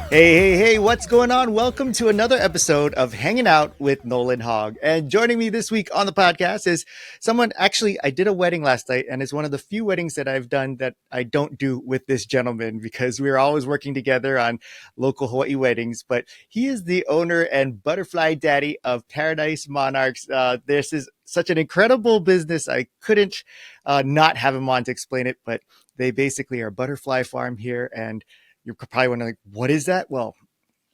Hey, what's going on? Welcome to another episode of Hanging Out with Nolan Hogg. And joining me this week on the podcast is someone, actually, I did a wedding last night, and it's one of the few weddings that I've done that I don't do with this gentleman because we are always working together on local Hawaii weddings. But he is the owner and butterfly daddy of Paradise Monarchs. This is such an incredible business. I couldn't not have him on to explain it, but they basically are a butterfly farm here. And you're probably wondering, like, what is that? Well,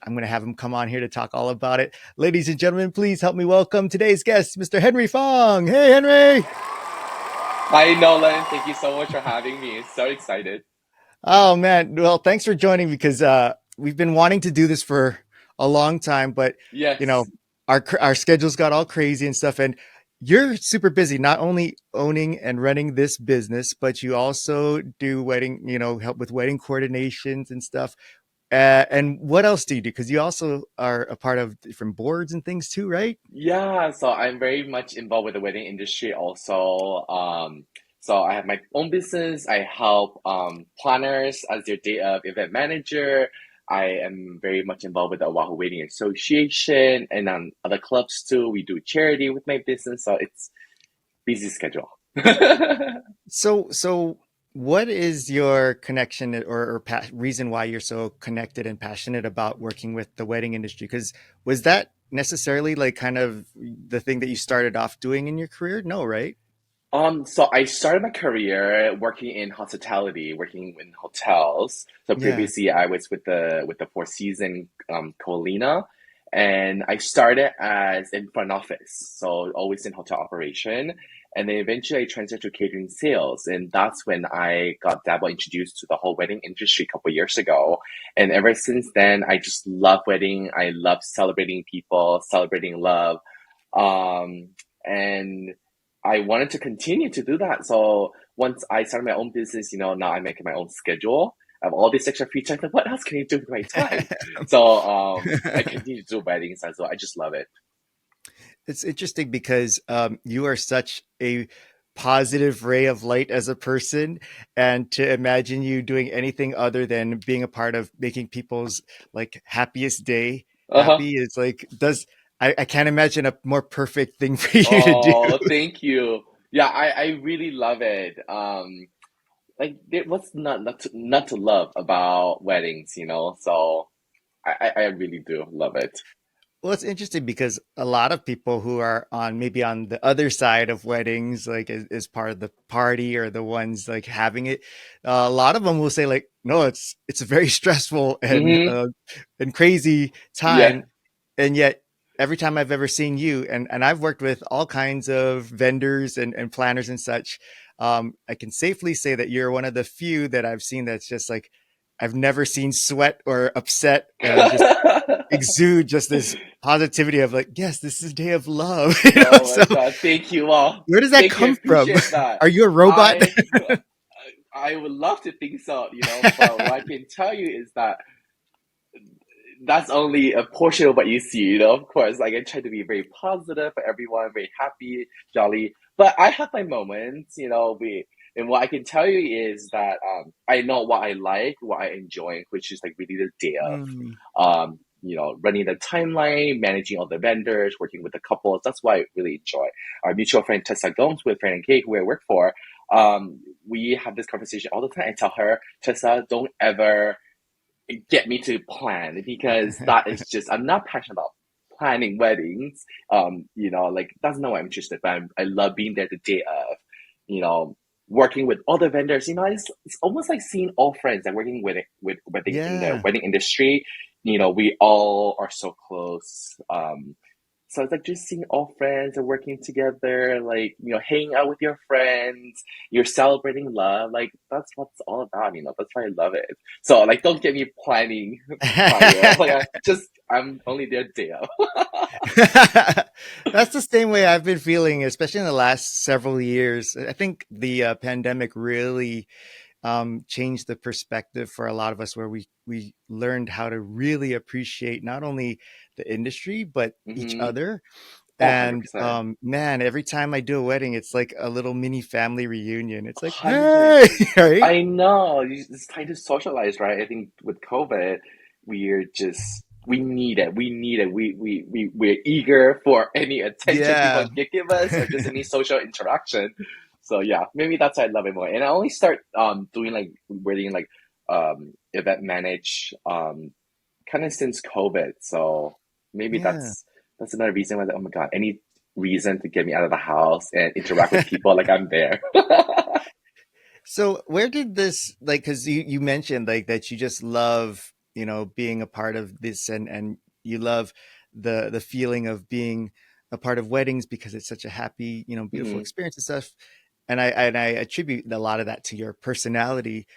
I'm going to have him come on here to talk all about it. Ladies and gentlemen, please help me welcome today's guest, Mr. Henry Fang. Hey, Henry. Hi, Nolan. Thank you so much for having me. So excited. Oh, man. Well, thanks for joining because we've been wanting to do this for a long time, but, you know, Yes. our schedules got all crazy and stuff. And you're super busy, not only owning and running this business, but you also do wedding, help with wedding coordinations and stuff. And what else do you do? Because you also are a part of different boards and things too, right? Yeah, so I'm very much involved with the wedding industry also. So I have my own business. I help planners as their day of event manager. I am very much involved with the Oahu Wedding Association and other clubs too. We do charity with my business, so it's busy schedule. So what is your connection or reason why you're so connected and passionate about working with the wedding industry? Because was that necessarily like kind of the thing that you started off doing in your career? No, right? So I started my career working in hospitality, working in hotels. So Yeah. previously I was with the Four Season Colina, and I started as in front office, so always in hotel operation. And then eventually I transferred to catering sales, and that's when I got dabble introduced to the whole wedding industry a couple of years ago. And ever since then, I just love wedding. I love celebrating people, celebrating love. Um, and I wanted to continue to do that. So once I started my own business, now I'm making my own schedule. I have all this extra free time. Like, what else can I do with my time? So I continue to do weddings as well. I just love it. It's interesting because you are such a positive ray of light as a person, and to imagine you doing anything other than being a part of making people's like happiest day Uh-huh. happy is like does I can't imagine a more perfect thing for you to do. Oh, thank you. Yeah, I really love it. Like what's not to love about weddings? So I really do love it. Well, it's interesting because a lot of people who are on maybe on the other side of weddings, like as part of the party or the ones like having it, a lot of them will say like, no, it's a very stressful Mm-hmm. and crazy Yeah. time, and yet every time I've ever seen you, and I've worked with all kinds of vendors and planners and such, I can safely say that you're one of the few that I've seen that's just like I've never seen sweat or upset and just exude just this positivity of like, yes, this is a day of love. Oh So my God, thank you all. where does that Thank you. I come from? appreciate that. Are you a robot? I I would love to think so, but what I can tell you is that that's only a portion of what you see. Of course, like I try to be very positive for everyone, very happy, jolly. But I have my moments, and what I can tell you is that I know what I like, what I enjoy, which is like really the day of Mm, running the timeline, managing all the vendors, working with the couples. That's what I really enjoy. Our mutual friend Tessa Gomes with Fran and Kate, who I work for, we have this conversation all the time. I tell her, Tessa, don't ever get me to plan because that is just I'm not passionate about planning weddings. Like that's not what I'm interested. But I love being there the day of, you know, working with other vendors. It's almost like seeing all friends that working with wedding in the yeah. wedding industry. We all are so close. So it's like just seeing all friends and working together, like, hanging out with your friends, you're celebrating love. Like, that's what it's all about. That's why I love it. So, like, don't get me planning prior. Like, I'm only there day of. That's the same way I've been feeling, especially in the last several years. I think the pandemic really changed the perspective for a lot of us, where we learned how to really appreciate not only the industry but each Mm-hmm. other. Oh, And 100%. man, every time I do a wedding, it's like a little mini family reunion. It's like, 100. hey, right? I know. It's time to socialize, right? I think with COVID. we're just we need it. We need it. We're eager for any attention people Yeah. can give us or just any social interaction. So yeah, maybe that's why I love it more. And I only start doing like wedding like event manage kind of since COVID. So maybe Yeah. that's another reason why oh my God, any reason to get me out of the house and interact with people like I'm there. So where did this like because you mentioned like that you just love, being a part of this and you love the feeling of being a part of weddings because it's such a happy, beautiful Mhm. experience and stuff. And I attribute a lot of that to your personality.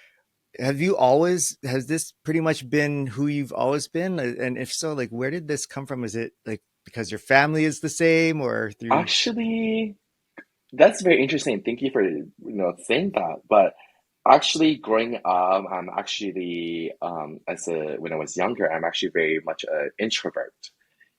Has this pretty much been who you've always been? And if so, like where did this come from? Is it like because your family is the same or through Actually, that's very interesting. Thank you for saying that. But actually, growing up, I'm actually as a when I was younger, I'm actually very much an introvert.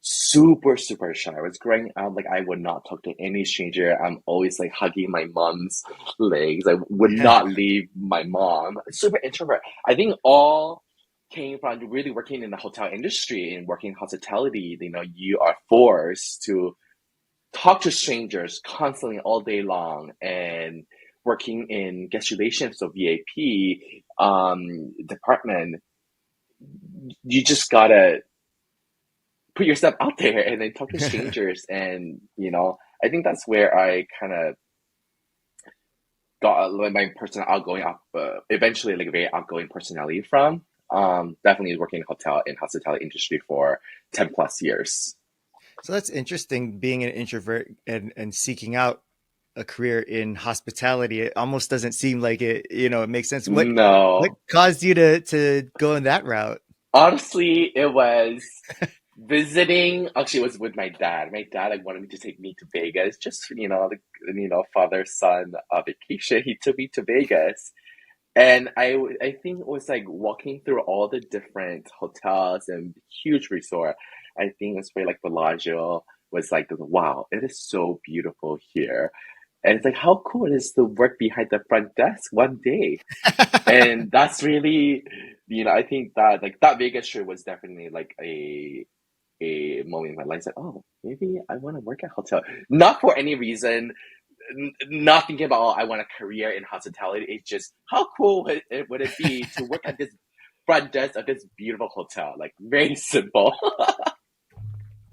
Super shy. I was growing up like I would not talk to any stranger. I'm always like hugging my mom's legs. I would not leave my mom. Super introvert. I think all came from really working in the hotel industry and working in hospitality. You are forced to talk to strangers constantly all day long and working in guest relations, so VIP department, you just gotta put yourself out there and then talk to strangers. And I think that's where I kind of got like, my personal outgoing eventually like a very outgoing personality from. Definitely working in hospitality industry for 10 plus years. So that's interesting being an introvert and seeking out a career in hospitality. It almost doesn't seem like it makes sense. What No, caused you to go in that route? honestly, it was visiting. Actually, it was with my dad. My dad like wanted me to take me to Vegas, just father son vacation. He took me to Vegas, and I think it was like walking through all the different hotels and huge resort. I think it was where like Bellagio was like, wow, it is so beautiful here. And it's like, how cool it is to work behind the front desk one day. And that's really, I think that like that Vegas trip was definitely like a moment in my life. Like, oh, maybe I want to work at hotel. Not for any reason, not thinking about, oh, I want a career in hospitality. It's just how cool would it be to work at this front desk of this beautiful hotel? Like very simple.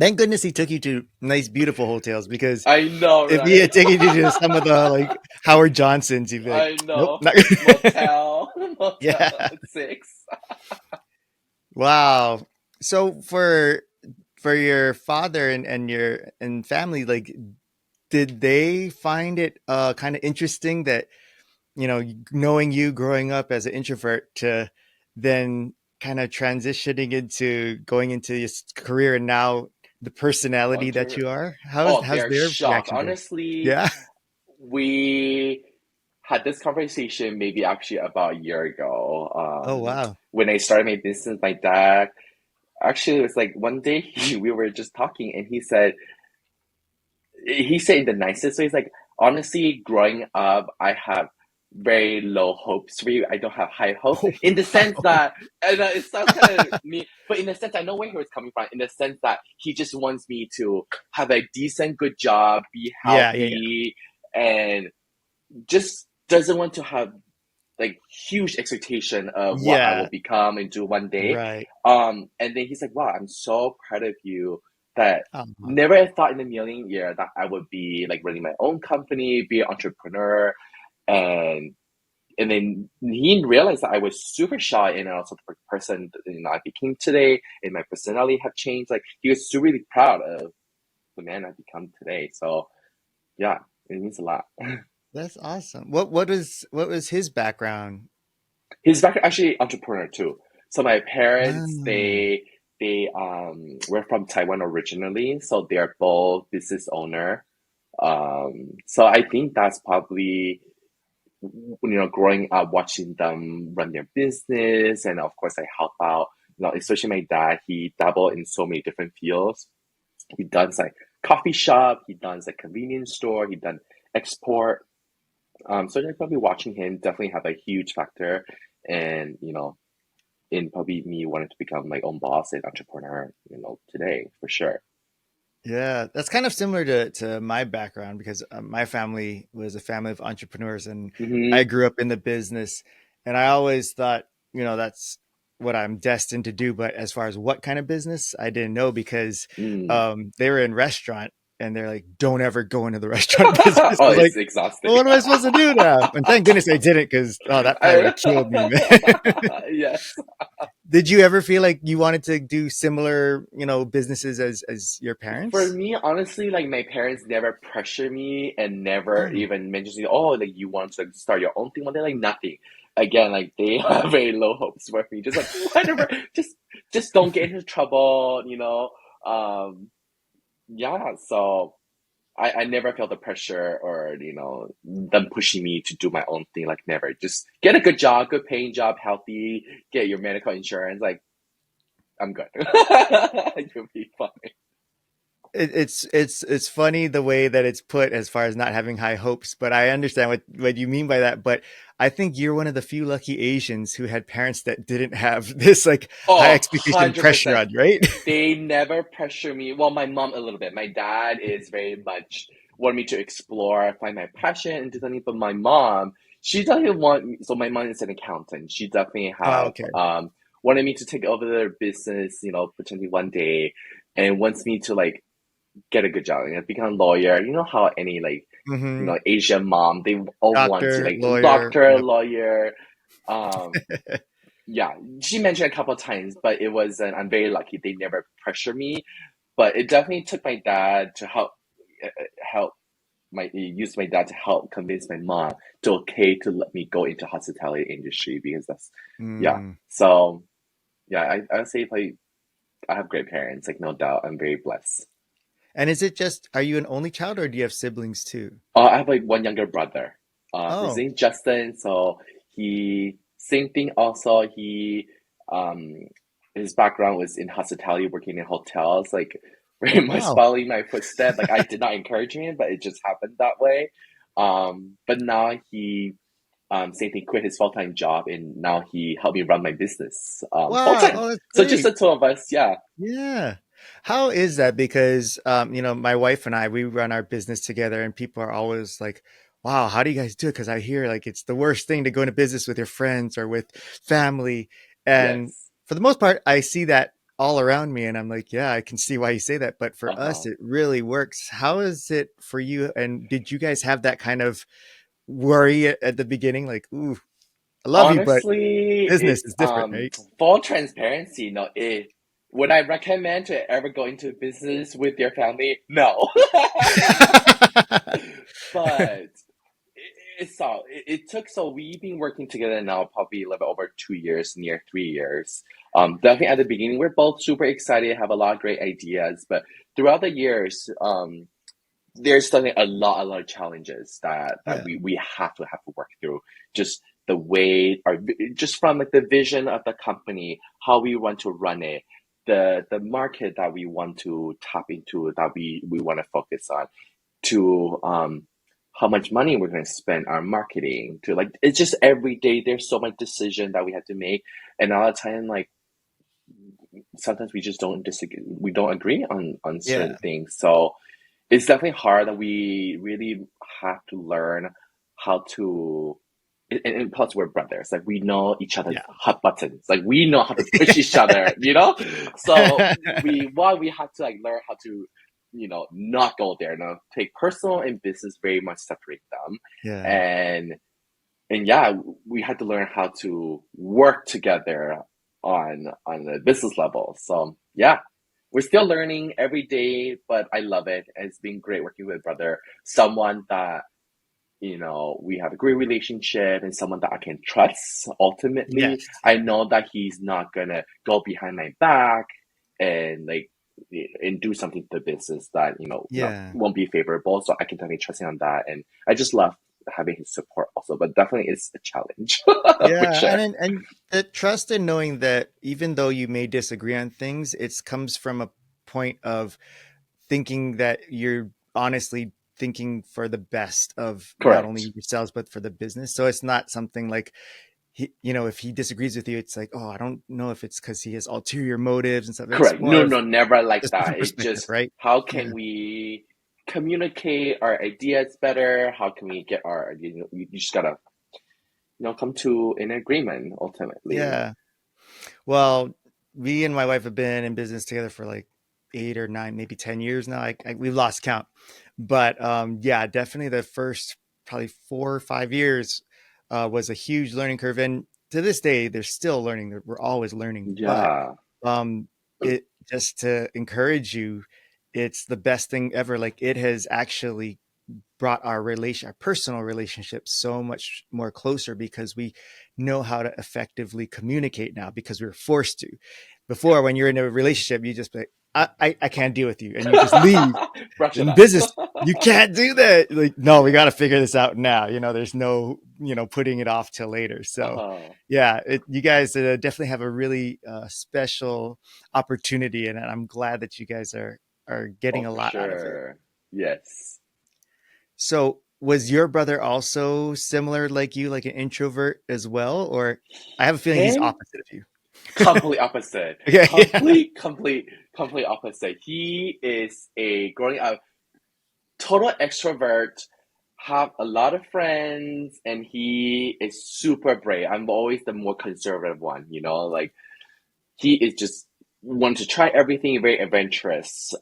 Thank goodness he took you to nice, beautiful hotels because I know, if he right? had taken you to some of the like Howard Johnsons, you'd be like, I nope, know. not. Motel, Motel Yeah. 6. Wow. So for your father and your and family, like, did they find it kind of interesting that knowing you growing up as an introvert to then kind of transitioning into going into this career and now the personality that Hunter. you are? Oh, How's they're their shocked. reaction been? Honestly, Yeah. we had this conversation maybe actually about a year ago. Oh wow. When I started my business, my dad actually it was like one day we were just talking and he said in the nicest way, he's like, honestly, growing up, I have very low hopes for you. I don't have high hopes Oh in the sense wow. that, and it sounds kind of me, but in the sense, I know where he was coming from. In the sense that he just wants me to have a decent, good job, be Yeah, yeah, yeah. healthy, and just doesn't want to have like huge expectation of what I will Yeah, become and do one day. right. And then he's like, "Wow, I'm so proud of you that Um, never thought in a million year that I would be like running my own company, be an entrepreneur." And and then he realized that I was super shy and also the person that I became today, and my personality have changed. Like he was so really proud of the man I've become today. So yeah, it means a lot. that's awesome. What was his background? He's back actually entrepreneur too. So my parents, Ah, they were from Taiwan originally, so they're both business owner. So I think that's probably growing up watching them run their business, and of course I help out. Especially my dad, he dabbled in so many different fields. He does like coffee shop, he does like convenience store, he done export. So they're probably watching him definitely have a huge factor, and in probably me wanting to become my own boss and entrepreneur, today for sure. Yeah, that's kind of similar to my background because my family was a family of entrepreneurs and I Mm-hmm. grew up in the business and I always thought, that's what I'm destined to do. But as far as what kind of business, I didn't know because Mm. they were in restaurant and they're like, don't ever go into the restaurant business. I Oh, was like, it's exhausting. well, what am I supposed to do now? And thank goodness I didn't because, oh, that probably would have killed me, man. Yes. Did you ever feel like you wanted to do similar, businesses as your For parents? me, honestly, like my parents never pressure me and never Oh, even mention, oh, like you want to start your own thing one day, like nothing. Again, like they have very low hopes for me. Just like whatever, just don't get into trouble, Um, yeah, so I never felt the pressure or, them pushing me to do my own thing, like never. Just get a good job, good paying job, healthy, get your medical insurance, like I'm good. You'll be fine. it's funny the way that it's put as far as not having high hopes, but I understand what you mean by that. But I think you're one of the few lucky Asians who had parents that didn't have this like high Oh, expectation pressure 100%. on, right? They never pressure me. Well, my mom a little bit. My dad is very much want me to explore, find my passion, and do something. But my mom, she doesn't want me. So my mom is an accountant. She definitely Oh, have okay. wanted me to take over their business, potentially one day, and wants me to like get a good job, become a lawyer. You know how any like Hmm. Asian mom they all want to Doctor, like lawyer. doctor, Yep. lawyer. Um, yeah, she mentioned a couple of times, but it was an I'm very lucky they never pressure me. But it definitely took my dad to help use my dad to help convince my mom to okay to let me go into hospitality industry because that's yeah. Mm. So yeah, I would say like I have great parents, like no doubt. I'm very blessed. And is it just, are you an only child or do you have siblings too? I have like one younger brother. His Oh, name Justin. So he same thing. Also, um his background was in hospitality, working in hotels. Like very much wow. following my footsteps. Like I did not encourage him, but it just happened that way. But now he same thing, quit his full time job, and now he helped me run my business full Wow. time. Oh, that's So just great. the two of us. Yeah. Yeah. How is that? Because, my wife and I, we run our business together and people are always like, wow, how do you guys do it? Because I hear like it's the worst thing to go into business with your friends or with family. And Yes. for the most part, I see that all around me and I'm like, yeah, I can see why you say that. But for us, Uh-huh. it really works. How is it for you? And did you guys have that kind of worry at the beginning? Like, ooh, I love you, but Honestly, business it's is different, right? full transparency. No, would I recommend to ever go into business with your family? No. But it took so we've been working together now probably a little bit over 2 years, near 3 years. Definitely at the beginning we're both super excited, have a lot of great ideas, but throughout the years, there's definitely a lot of challenges that Yeah. we have to work through. Just the way, or just from like the vision of the company, how we want to run it, the market that we want to tap into, that we want to focus on, to how much money we're going to spend on marketing, to like it's just every day there's so much decision that we have to make, and all the time like sometimes we just don't disagree, we don't agree on certain Yeah. things. So it's definitely hard that we really have to learn how to and plus we're brothers, like we know each other's Yeah. hot buttons, like we know how to push each other, so we have to like learn how to not go there, take personal and business very much separate them, Yeah. and yeah, we had to learn how to work together on a business level. So yeah, we're still learning every day, but I love it. It's been great working with brother, someone that we have a great relationship, and someone that I can trust. Ultimately, Yes. I know that he's not gonna go behind my back and like and do something to the business that not Yeah. won't be favorable. So I can definitely trust him on that, and I just love having his support also. But definitely, it's a challenge for Yeah, sure. and the trust in knowing that even though you may disagree on things, it comes from a point of thinking that you're honestly thinking for the best of not only Correct. yourselves but for the business. So it's not something like if he disagrees with you, it's like, oh, I don't know if it's because he has ulterior motives and stuff. It's Correct. more No, of no, never like just that. different It perspective, just right? how Yeah. can we communicate our ideas better? How can we get our you just gotta come to an agreement ultimately. Yeah. Well, me and my wife have been in business together for like 8 or 9, maybe 10 years now. We've lost count, but yeah, definitely the first probably 4 or 5 years was a huge learning curve, and to this day, they're still learning. We're always learning, but Yeah, um, it just to encourage you, it's the best thing ever. Like it has actually brought our personal relationship so much more closer because we know how to effectively communicate now because we were forced to. Before, when you're in a relationship, you just be like, I can't deal with you, and you just leave. brush it In off. business, you can't do that. Like, no, we got to figure this out now. There's no, putting it off till later. So, Oh, yeah, you guys definitely have a really special opportunity, and I'm glad that you guys are getting oh, a for lot out of it. sure. Yes. So, was your brother also similar like you, like an introvert as well? Or I have a feeling he's Him, opposite of you. complete opposite. Okay. Yeah. Complete opposite. He is a growing up total extrovert, have a lot of friends, and he is super brave. I'm always the more conservative one, like he is just want to try everything, very adventurous.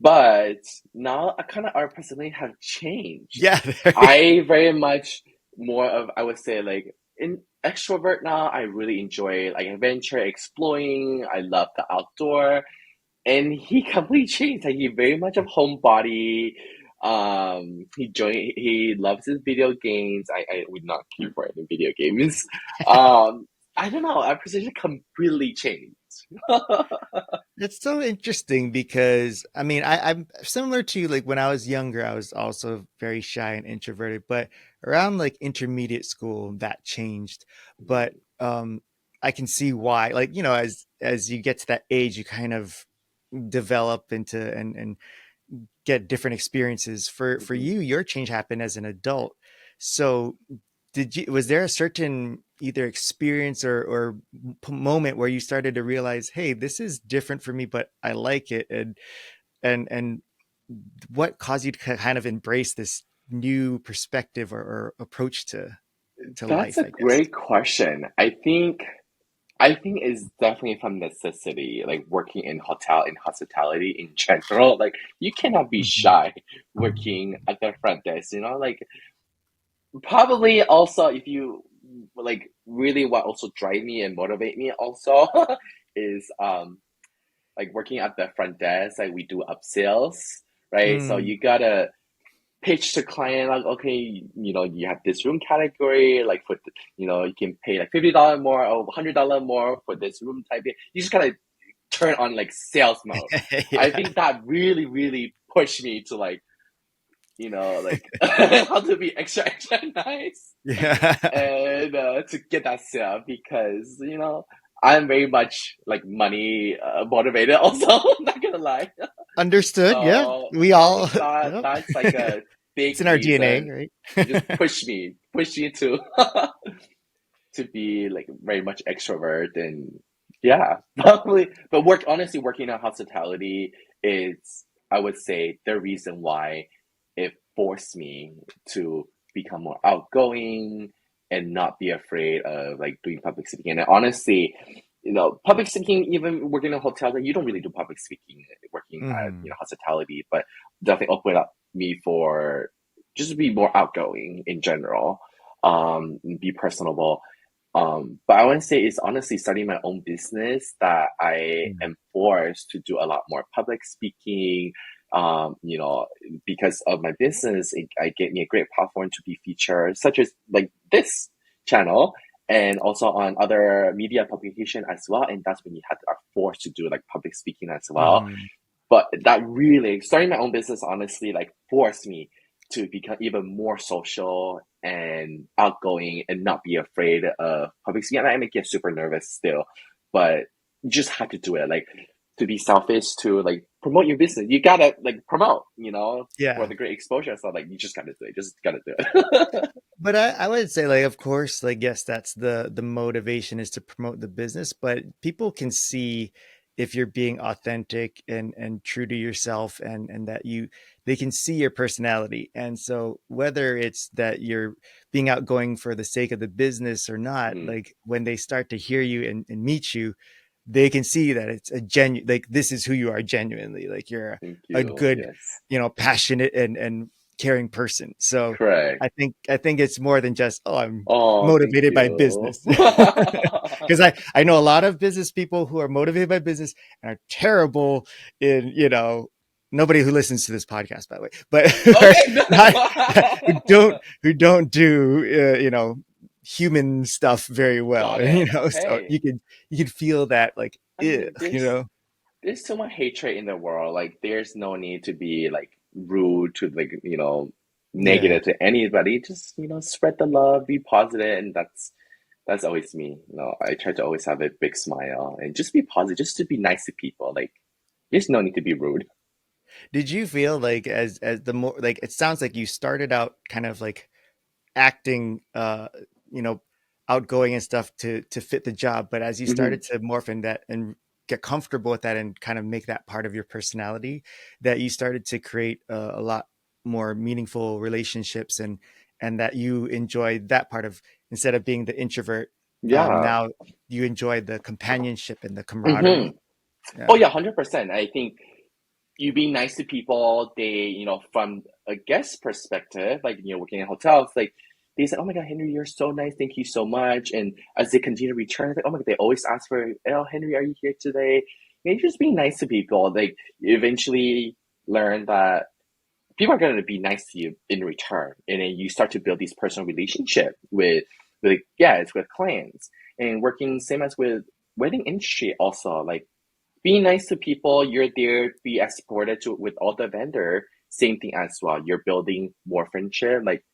But now I kind of our personality have changed. Yeah. I very much more of I would say like in extrovert now. I really enjoy like adventure, exploring. I love the outdoor, and he completely changed. Like he very much of homebody. He loves his video games. I would not care for any video games. I don't know. Our position completely changed. It's so interesting because I mean I'm similar to you. Like when I was younger, I was also very shy and introverted, but around like intermediate school that changed. But I can see why. Like, as you get to that age, you kind of develop into and get different experiences. For Mhm. you, your change happened as an adult. So was there a certain either experience or moment where you started to realize, hey, this is different for me, but I like it, and what caused you to kind of embrace this new perspective or approach to That's life, a I guess? great question. I think it's definitely from necessity, like working in hotel in hospitality in general. Like you cannot be Mhm. shy working at the front desk, like probably also if you like really what also drive me and motivate me also is like working at the front desk, like we do upsells, right? So Mm. you gotta pitch to client like, okay, you have this room category, like for you can pay like $50 more or $100 more for this room type. You just gotta turn on like sales mode. I Yeah. think that really, really pushed me to like how to be extra, extra nice Yeah. and to get that sale because I'm very much like money motivated. Also, not gonna lie. Understood. Yeah. So We I all, think that yep. that's like a It's big in our DNA, reason. Just right? push me to to be like very much extrovert and yeah, probably. But honestly, working in hospitality is, I would say, the reason why it forced me to become more outgoing and not be afraid of like doing public speaking. And honestly, public speaking, even working in a hotel, like, you don't really do public speaking working at Hmm. hospitality, but definitely opened up me for just to be more outgoing in general, be personable. But I want to say it's honestly starting my own business that I am forced to do a lot more public speaking. Because of my business, I get me a great platform to be featured, such as like this channel, and also on other media publication as well. And that's when you are forced to do like public speaking as well. Hmm. But that really starting my own business honestly like forced me to become even more social and outgoing and not be afraid of public speaking. And I may get super nervous still, but you just have to do it. Like to be selfish, to like promote your business, you gotta like promote, for Yeah. the great exposure. So like you just gotta do it. Just gotta do it. But I would say, like, of course, like, yes, that's the motivation is to promote the business, but people can see if you're being authentic and true to yourself, and that you they can see your personality. And so whether it's that you're being outgoing for the sake of the business or not, Mhm. like when they start to hear you and meet you, they can see that it's a genuine, like this is who you are genuinely, like you're Thank a you. good, Yes. passionate and caring person. So Correct. I think it's more than just, oh, I'm Oh, thank motivated by you. business. Because I know a lot of business people who are motivated by business and are terrible in, nobody who listens to this podcast, by the way, but who are Okay. not, who don't do, human stuff very well. Got it. So Okay. you could feel that, like, I ew, mean, there's so much hatred in the world. Like, there's no need to be like rude to like yeah. negative to anybody. Just spread the love, be positive, and that's always me. I try to always have a big smile and just be positive, just to be nice to people. Like, there's no need to be rude. Did you feel like, as the more, like, it sounds like you started out kind of like acting, you know outgoing and stuff to fit the job, but as you Hmm. started to morph in that and get comfortable with that and kind of make that part of your personality, that you started to create a lot more meaningful relationships, and that you enjoy that part of, instead of being the introvert, Yeah. now you enjoy the companionship and the Hmm. camaraderie. Oh Yeah. yeah, 100%. I think you being nice to people, from a guest perspective, like, working in hotels, like, they said, "Oh my God, Henry, you're so nice. Thank you so much." And as they continue to return, it's like, "Oh my God," they always ask for, "Oh, Henry, are you here today?" Just being nice to people. Like, you eventually learn that people are going to be nice to you in return. And then you start to build these personal relationship with guests, with clients, and working same as with wedding industry also. Like, be nice to people. You're there to be exported to with all the vendor. Same thing as well. You're building more friendship. Like,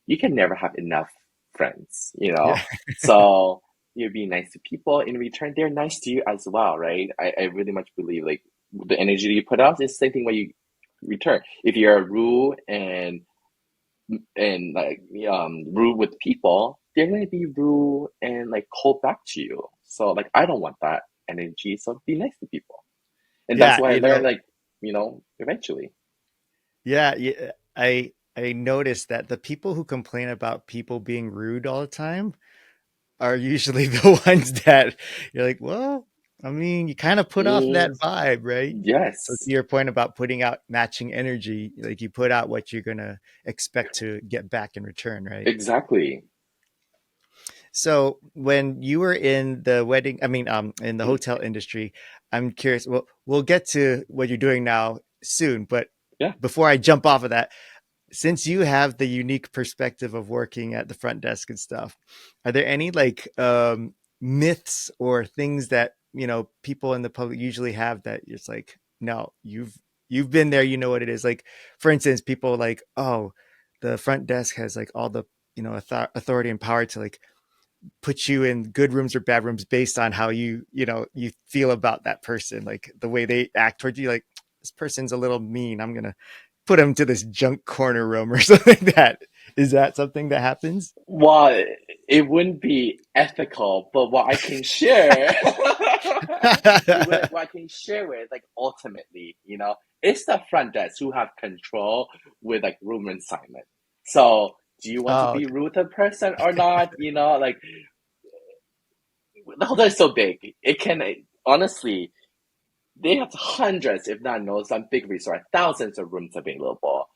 you can never have enough friends. Yeah. So you're being nice to people. In return, they're nice to you as well, right? I really much believe like the energy you put out is the same thing what you return. If you're rude and like rude with people, they're gonna be rude and like cold back to you. So like I don't want that energy. So be nice to people. And that's Yeah, what I learned, like, eventually. yeah, yeah. I noticed that the people who complain about people being rude all the time are usually the ones that you're like, well, I mean, you kind of put off Mm, that vibe, right? So to yes, your point about putting out matching energy, like you put out what you're gonna expect to get back in return, right? exactly. So when you were in the wedding, I mean, in the Mm, hotel industry, I'm curious. Well, we'll get to what you're doing now soon, but yeah. before I jump off of that, since you have the unique perspective of working at the front desk and stuff, are there any, like, myths or things that people in the public usually have that it's like, no, you've been there, you know what it is? Like, for instance, people like, oh, the front desk has like all the authority and power to like put you in good rooms or bad rooms based on how you feel about that person, like the way they act towards you. Like, this person's a little mean, I'm gonna put him to this junk corner room or something like that. Is that something that happens? Well, it wouldn't be ethical, but what I can share, what I can share with, like, ultimately, it's the front desk who have control with like room assignment. So, do you want to Oh, be okay. rude to a person or not? Like, the hotel is so big, it can honestly, they have hundreds, if not no, some big resort, thousands of rooms available.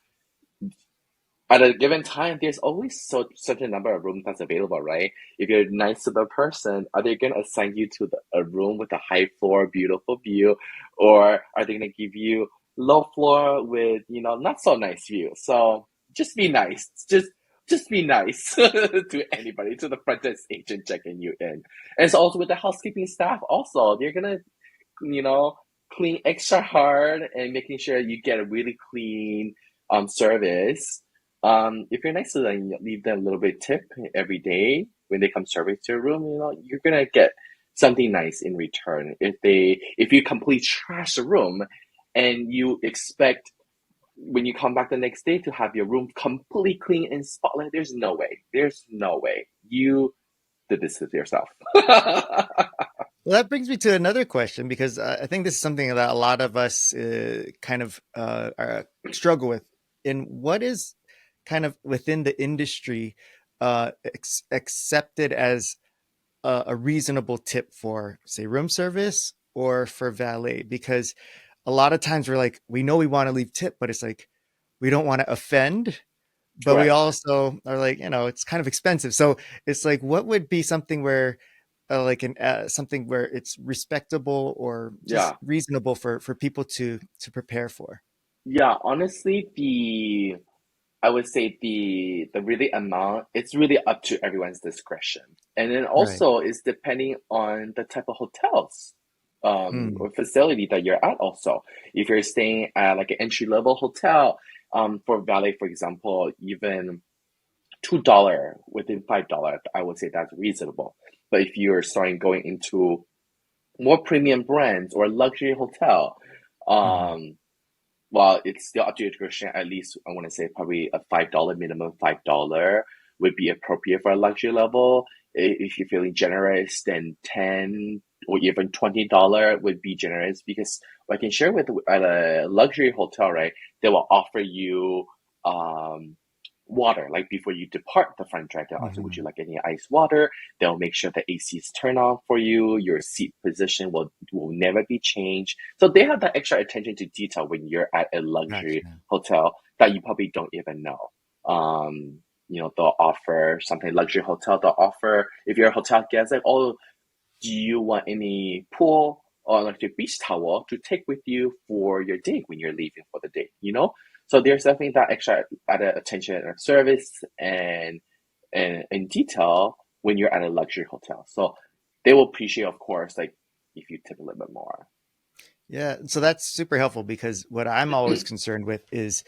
At a given time, there's always certain number of rooms that's available, right? If you're nice to the person, are they going to assign you to a room with a high floor, beautiful view, or are they going to give you low floor with not so nice view? So just be nice. Just be nice to anybody, to the front desk agent checking you in. And so also with the housekeeping staff, also they're gonna you know, clean extra hard and making sure you get a really clean service. If you're nice to them, you leave them a little bit tip every day when they come service to your room, you're gonna get something nice in return. If you complete trash the room and you expect when you come back the next day to have your room completely clean and spotless, there's no way. There's no way. You did this with yourself. Well, that brings me to another question because I think this is something that a lot of us kind of struggle with. And what is kind of within the industry accepted as a reasonable tip for, say, room service or for valet? Because a lot of times we're like, we know we want to leave tip, but it's like we don't want to offend, but we Correct. also are like, it's kind of expensive. So it's like, what would be something where, like an something where it's respectable or just Yeah. reasonable for people to prepare for? Yeah. Honestly, the I would say the really amount, it's really up to everyone's discretion. And then Right. also is depending on the type of hotels Mm. or facility that you're at also. If you're staying at like an entry level hotel, for valet, for example, even $2 within $5, I would say that's reasonable. But if you're starting going into more premium brands or luxury hotel, Mm. um, well, it's still up to your discretion. At least I want to say probably a $5 minimum, $5 would be appropriate for a luxury level. If you're feeling generous, then 10 or even $20 would be generous because what I can share with at a luxury hotel, right? They will offer you um water like before you depart the front drive. They'll ask you, would you Hmm. like any ice water? They'll make sure the AC is turned on for you. Your seat position will never be changed. So they have that extra attention to detail when you're at a luxury Gotcha. hotel that you probably don't even know. They'll offer something luxury hotel. They'll offer if you're a hotel guest, like, oh, do you want any pool or like a beach towel to take with you for your day when you're leaving for the day? So there's definitely that extra added attention and service and detail when you're at a luxury hotel. So they will appreciate, of course, like if you tip a little bit more. Yeah, so that's super helpful because what I'm always concerned with is,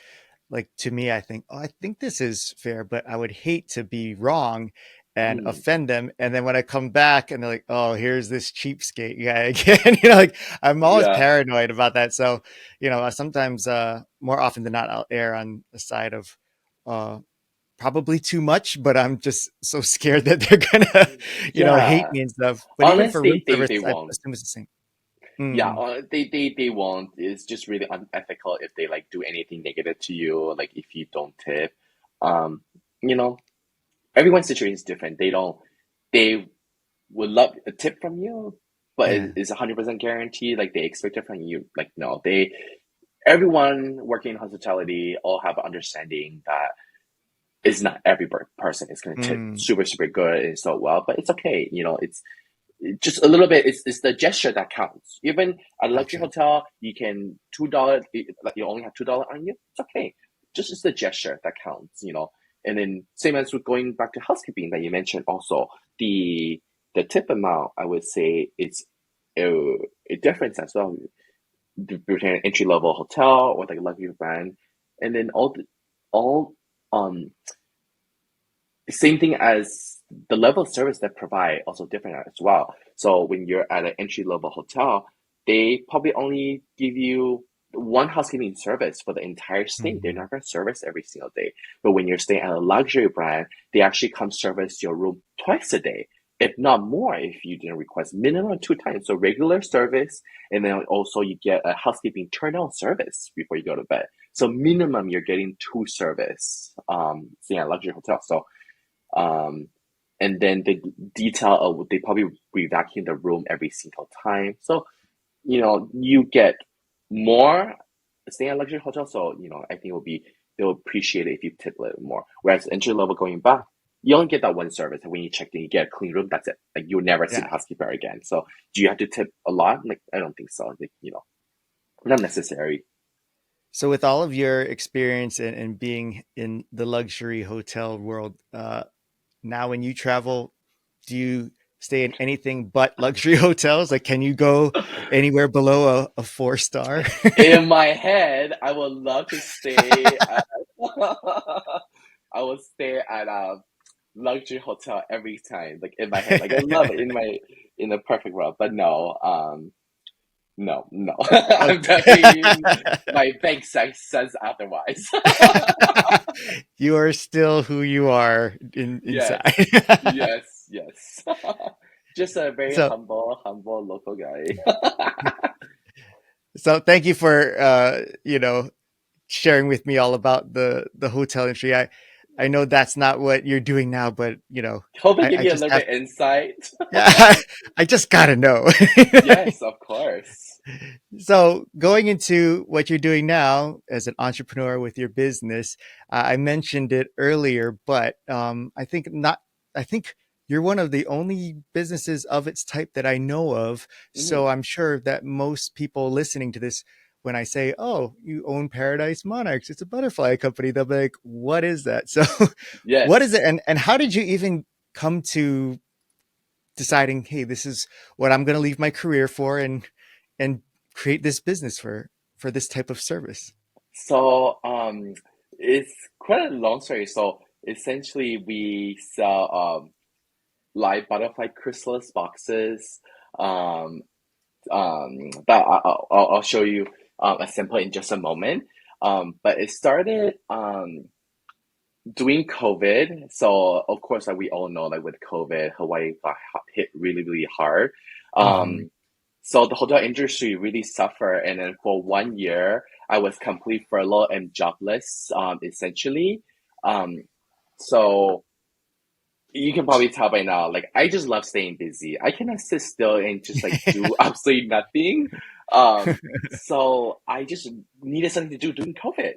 like, to me, I think, oh, I think this is fair, but I would hate to be wrong and Mm, offend them. And then when I come back and they're like, oh, here's this cheapskate guy again, like I'm always yeah, paranoid about that. So, sometimes more often than not, I'll err on the side of uh probably too much, but I'm just so scared that they're gonna, hate yeah. me and stuff. But even for room Honestly, they service, they I won't. assume it's the same. Yeah, Mm, they won't. It's just really unethical if they like do anything negative to you, like if you don't tip. Um, you know, everyone's situation is different. They would love a tip from you, but yeah, it's 100% guaranteed. Like they expect it from you. Like no, everyone working in hospitality all have an understanding that it's not every person is going to tip mm, super super good and so well, but it's okay. It's just a little bit. It's the gesture that counts. Even at a luxury gotcha. hotel, you can $2, like you only have $2 on you. It's okay. Just it's the gesture that counts. And then same as with going back to housekeeping that you mentioned also, the tip amount I would say it's a difference as well between an entry level hotel or like a luxury brand, and then all um same thing as the level of service they provide also different as well. So when you're at an entry level hotel, they probably only give you one housekeeping service for the entire stay. They're Mhm. not going to service every single day. But when you're staying at a luxury brand, they actually come service your room twice a day, if not more, if you didn't request minimum two times. So regular service, and then also you get a housekeeping turn on service before you go to bed. So minimum you're getting two service staying at a luxury hotel. So um, and then the detail of they probably re-vacuum the room every single time. So, you get more staying at luxury hotel. So, I think they'll appreciate it if you tip a little more. Whereas entry level going back, you only get that one service. And when you check in, you get a clean room. That's it. Like you'll never see the Yeah. housekeeper again. So do you have to tip a lot? Like, I don't think so. Like, not necessary. So with all of your experience and being in the luxury hotel world, now when you travel, do you stay in anything but luxury hotels? Like, can you go anywhere below a 4 star? In my head, I would love to stay at I would stay at a luxury hotel every time, like in my head. Like I love it in the perfect world. But no, No, no. Okay. I'm definitely my bank says otherwise. You are still who you are Yes, inside. yes, yes. Just a very So humble local guy. so thank you for sharing with me all about the hotel industry. I know that's not what you're doing now, but Hope I give I you a just little have bit insight. yeah, I just gotta know. Yes, of course. So, going into what you're doing now as an entrepreneur with your business, I mentioned it earlier, but I think not. I think you're one of the only businesses of its type that I know of. So, Mhm. I'm sure that most people listening to this, when I say, "Oh, you own Paradise Monarchs," it's a butterfly company, they'll be like, "What is that?" So, what is Yes. it, and how did you even come to deciding, hey, this is what I'm going to leave my career for and create this business for this type of service? So, it's quite a long story. So, essentially, we sell live butterfly chrysalis boxes. Um, that I'll show you a sample in just a moment. But it started during COVID. So of course, like we all know, like with COVID, Hawaii got hit really, really hard. Hmm. So the hotel industry really suffered, and then for 1 year, I was complete furlough and jobless, essentially. Um, so you can probably tell by now, like I just love staying busy. I cannot sit still and just like do absolutely nothing. So I just needed something to do during COVID.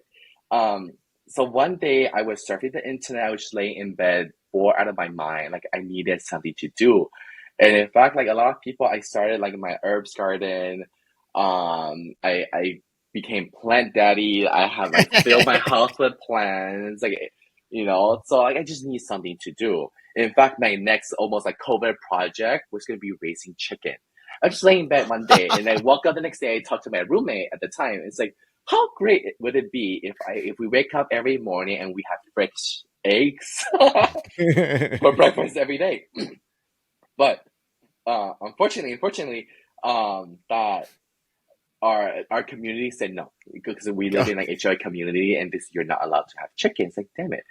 Um, so one day I was surfing the internet. I was just laying in bed, bored out of my mind. Like I needed something to do, and in fact, like a lot of people, I started like my herbs garden. I became plant daddy. I have like filled my house with plants. Like so like I just need something to do. In fact, my next almost like COVID project was going to be raising chicken. I was just laying in bed one day and I woke up the next day. I talked to my roommate at the time. It's like, how great would it be if we wake up every morning and we have fresh eggs for breakfast every day? But unfortunately, that our community said no because we live in like HOA community and this you're not allowed to have chickens. Like damn it.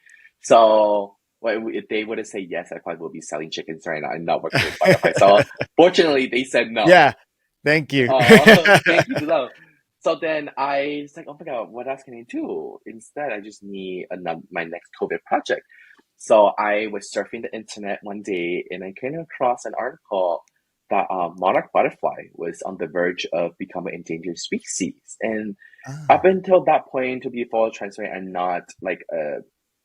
So well, if they would have said yes, I probably would be selling chickens right now and not working with butterfly. So fortunately, they said no. Yeah, thank you. Thank you to them. So then I was like, oh my God, what else can I do? Instead, I just need my next COVID project. So I was surfing the internet one day and I came across an article that monarch butterfly was on the verge of becoming an endangered species. And up Ah, until that point, to be fully transparent, I'm not like a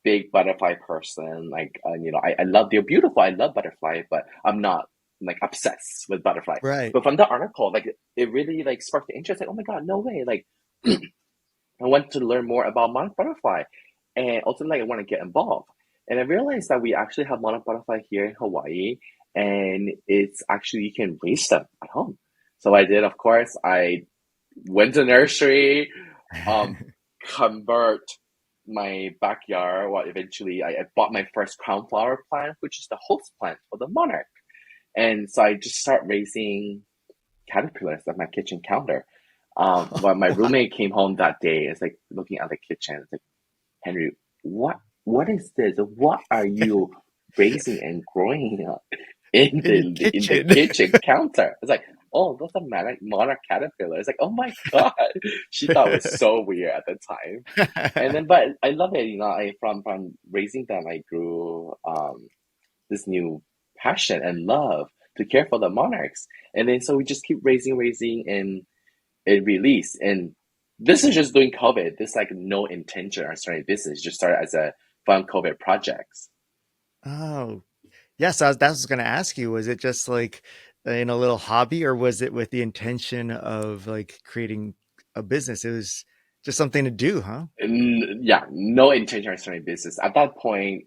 big butterfly person. Like, I love, they're beautiful. I love butterfly, but I'm not like obsessed with butterfly. right. But from the article, like it really like sparked the interest. Like, oh my God, no way! Like, I want to learn more about monarch butterfly, and ultimately, I want to get involved. And I realized that we actually have monarch butterfly here in Hawaii, and it's actually you can raise them at home. So I did, of course. I went to nursery, um, convert my backyard. Well, eventually, I bought my first crown flower plant, which is the host plant for the monarch. And so I just start raising caterpillars at my kitchen counter. When my Wow. roommate came home that day, it's like looking at the kitchen. It's like, Henry, what is this? What are you raising and growing up in In your the kitchen. kitchen counter? It's like, oh, those are monarch caterpillars. It's like, oh my God. She thought it was so weird at the time. And then, but I love it. I from raising them, I grew this new passion and love to care for the monarchs. And then so we just keep raising and release. And this is just doing COVID. This like no intention or starting business, just started as a fun COVID projects. Oh, yes. That was going to ask you. Was it just like in a little hobby, or was it with the intention of like creating a business? It was just something to do, huh? Yeah, no intention of starting business. At that point,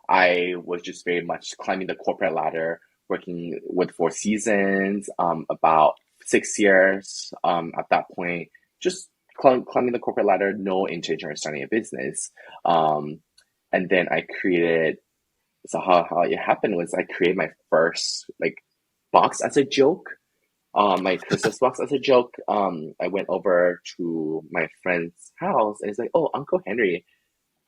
I was just very much climbing the corporate ladder, working with Four Seasons, about 6 years. At that point, just climbing the corporate ladder, no intention of starting a business. Um, and then I created. So how it happened was I created my first like box as a joke. my Christmas box as a joke. I went over to my friend's house and it's like, oh, Uncle Henry.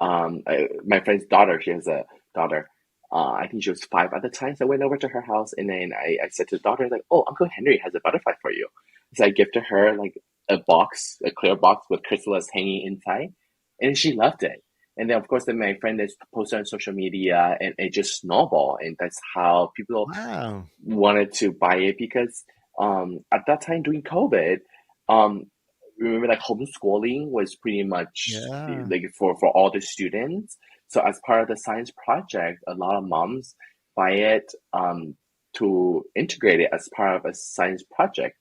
My friend's daughter, she has a daughter. I think she was 5 at the time. So I went over to her house and then I said to the daughter, like, oh, Uncle Henry has a butterfly for you. So I gifted her like a box, a clear box with chrysalis hanging inside, and she loved it. And then of course then my friend is posted on social media and it just snowballed and that's how people Wow. wanted to buy it because at that time during COVID, um remember like homeschooling was pretty much Yeah. like for all the students. So as part of the science project, a lot of moms buy it to integrate it as part of a science project.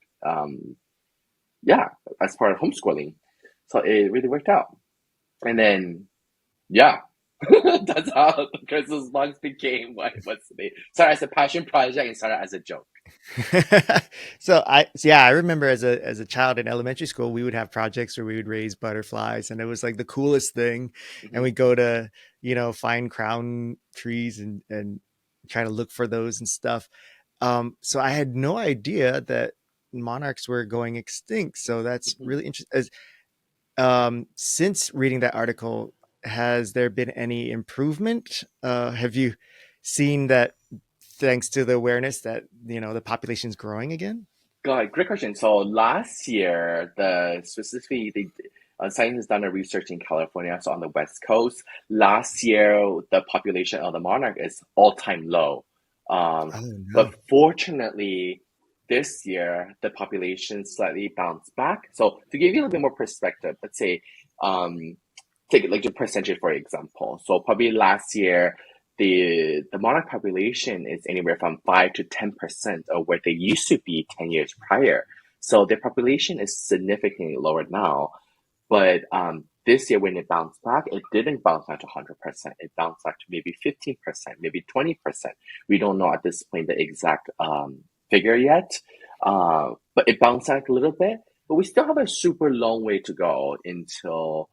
Yeah, as part of homeschooling. So it really worked out. And then yeah, that's how the Christmas box became what it was today. Started as a passion project and started as a joke. So I remember as a child in elementary school, we would have projects where we would raise butterflies, and it was like the coolest thing. And Hmm. we go to find crown trees and try to look for those and stuff. So I had no idea that monarchs were going extinct. So that's Hmm. really interesting. Since reading that article, has there been any improvement? Have you seen that thanks to the awareness that the population is growing again? God, great question. So last year, the specifically the science has done a research in California, so on the West Coast. Last year, the population of the monarch is all-time low. Um, Oh but no. fortunately, this year the population slightly bounced back. So to give you a little bit more perspective, let's say um, take like the percentage for example. So probably last year the monarch population is anywhere from 5 to 10% of where they used to be 10 years prior. So their population is significantly lower now. But this year when it bounced back, it didn't bounce back to 100%. It bounced back to maybe 15%, maybe 20%. We don't know at this point the exact figure yet. But it bounced back a little bit. But we still have a super long way to go until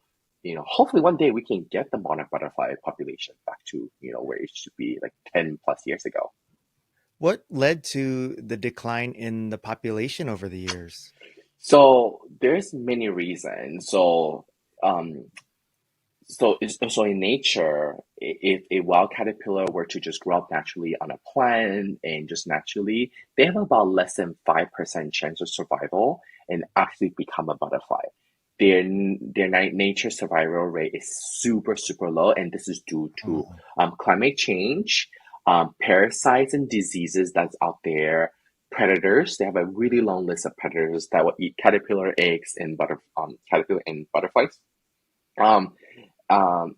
hopefully one day we can get the monarch butterfly population back to, where it should be like 10 plus years ago. What led to the decline in the population over the years? So there's many reasons. Um, so in nature, if a wild caterpillar were to just grow up naturally on a plant and just naturally, they have about less than 5% chance of survival and actually become a butterfly. Their nature survival rate is super, super low, and this is due to Oh, climate change, parasites and diseases that's out there, predators. They have a really long list of predators that will eat caterpillar eggs and caterpillar and butterflies. Um,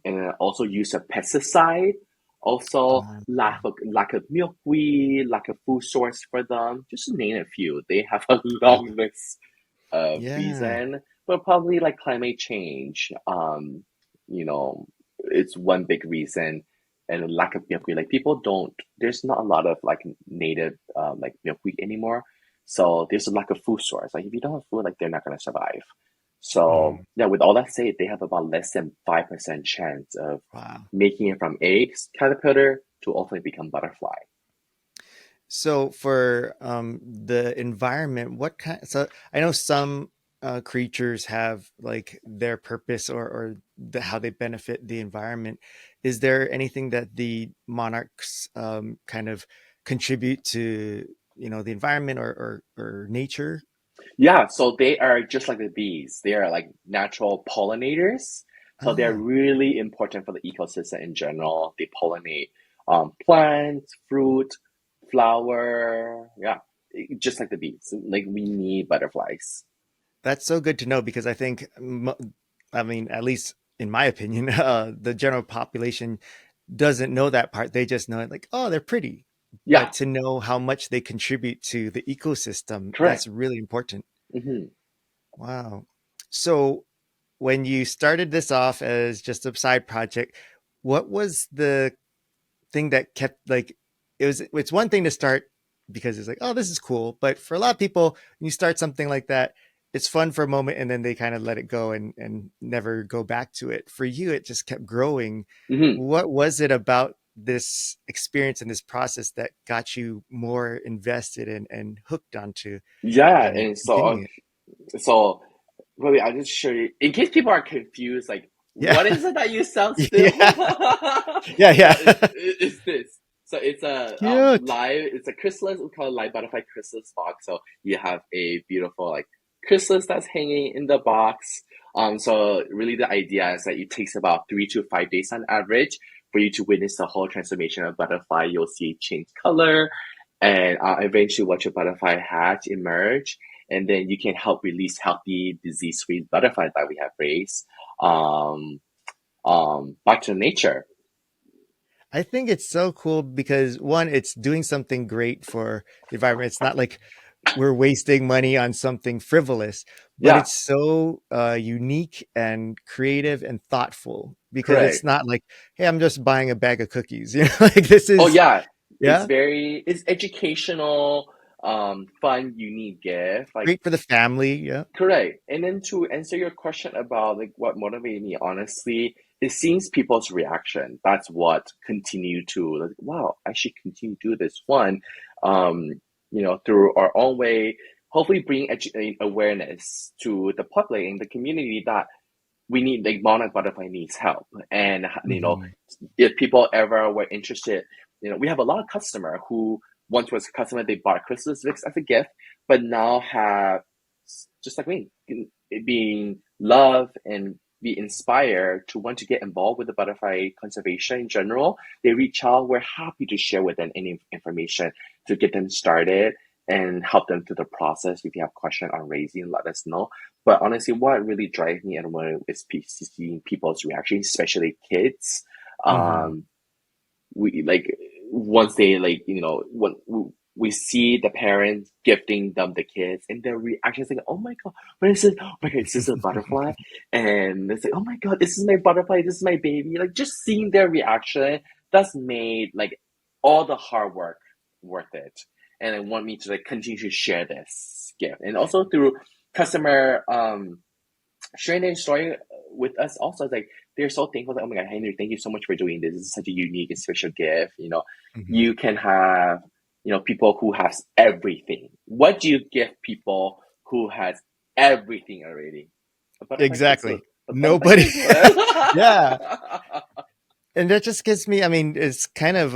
and then also use of pesticide, also um, lack of milkweed, lack of food source for them, just to name a few. They have a long list of yeah. reason, but probably like climate change. You know, it's one big reason, and lack of milkweed. Like people don't. There's not a lot of like native like milkweed anymore, so there's a lack of food source. Like if you don't have food, like they're not gonna survive. So Mm, yeah, with all that said, they have about less than 5% chance of wow. making it from eggs, caterpillar to ultimately become butterfly. So for the environment, what kind? So I know some creatures have like their purpose or how they benefit the environment. Is there anything that the monarchs kind of contribute to, the environment or nature? Yeah, so they are just like the bees. They are like natural pollinators. So they're Oh, really important for the ecosystem in general. They pollinate plants, fruit, flower. Yeah, just like the bees. Like we need butterflies. that's so good to know because I think, I mean, at least in my opinion, the general population doesn't know that part. They just know it like, oh, they're pretty. Yeah, But to know how much they contribute to the ecosystem, correct. that's really important. Hmm. Wow. So when you started this off as just a side project, what was the thing that kept like it's one thing to start because it's like, oh, this is cool. But for a lot of people, when you start something like that, it's fun for a moment and then they kind of let it go and never go back to it. For you, it just kept growing. Hmm. What was it about this experience and this process that got you more invested and hooked onto Yeah, and and continuing it. so really, I'll just show you in case people are confused, like Yeah. what is it that you sell still? Yeah. Yeah. So Yeah. it's this. So it's a Cute. live. It's a chrysalis. We call it live butterfly chrysalis box. So you have a beautiful like chrysalis that's hanging in the box. So really the idea is that it takes about 3 to 5 days on average for you to witness the whole transformation of butterfly. You'll see it change color, and eventually watch your butterfly hatch, emerge, and then you can help release healthy, disease-free butterflies that we have raised um, back to nature. I think it's so cool because one, it's doing something great for the environment. It's not like we're wasting money on something frivolous, but Yeah, it's so unique and creative and thoughtful because it's correct. not like, hey, I'm just buying a bag of cookies. Like this Oh is, yeah, yeah, it's educational, fun, unique gift. Like great for the family. Yeah. correct. And then to answer your question about like what motivated me, honestly, it seems people's reaction. That's what continue to like, wow, I should continue to do this one. Um, through our own way, hopefully bring awareness to the public and the community that we need like monarch butterfly needs help. And Mhm. if people ever were interested, we have a lot of customer who once was a customer, they bought Christmas Vicks as a gift, but now have just like me, being loved and be inspired to want to get involved with the butterfly conservation in general. They reach out. We're happy to share with them any information to get them started and help them through the process. If you have question on raising, let us know. But honestly, what really drives me at the moment is seeing people's reaction, especially kids. Mhm. Um, we like once they like when we see the parents gifting them the kids and their reactions like, oh my god, what is it? Oh my god, is this a butterfly? And it's like, oh my god, this is my butterfly, this is my baby. Like just seeing their reaction, that's made like all the hard work worth it. And I want me to like continue to share this gift. And also through customer sharing their story with us also. It's like they're so thankful that, oh my god, Henry, thank you so much for doing this. This is such a unique and special gift. Mhm. You can have people who has everything. What do you give people who has everything already? A butterfly crystal. Exactly. A butterfly Nobody. crystal. Yeah. And that just gives me, I mean, it's kind of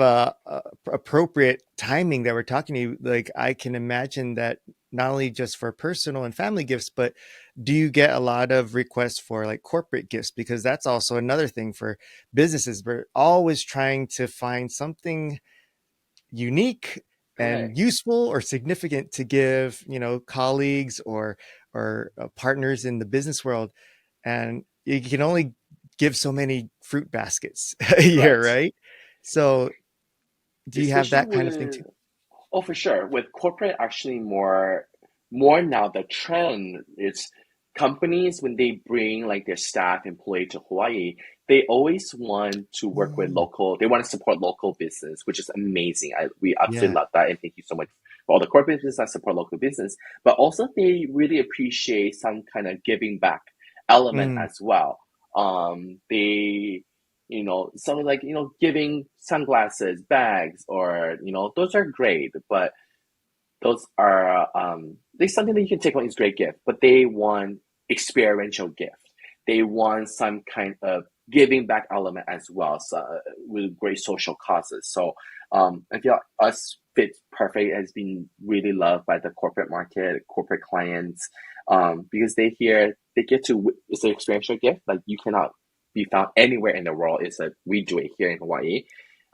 appropriate timing that we're talking to you. Like, I can imagine that not only just for personal and family gifts, but do you get a lot of requests for like corporate gifts? Because that's also another thing for businesses. We're always trying to find something unique and Correct. useful or significant to give, colleagues or partners in the business world, and you can only give so many fruit baskets a year, Right. right? So do you have Especially that kind of thing with too? Oh, for sure. With corporate, actually more now, the trend is companies when they bring like their staff employee to Hawaii, they always want to work with Mm, local. They want to support local business, which is amazing. We absolutely yeah. love that, and thank you so much for all the corporate business that support local business. But also, they really appreciate some kind of giving back element Mm, as well. They some like giving sunglasses, bags, or those are great, but those are they something that you can take on is great gift, but they want experiential gift. They want some kind of giving back element as well, so with great social causes. So I feel us fits perfect, has been really loved by the corporate market, corporate clients, because they get to, it's an experiential gift like you cannot be found anywhere in the world. It's like we do it here in Hawaii.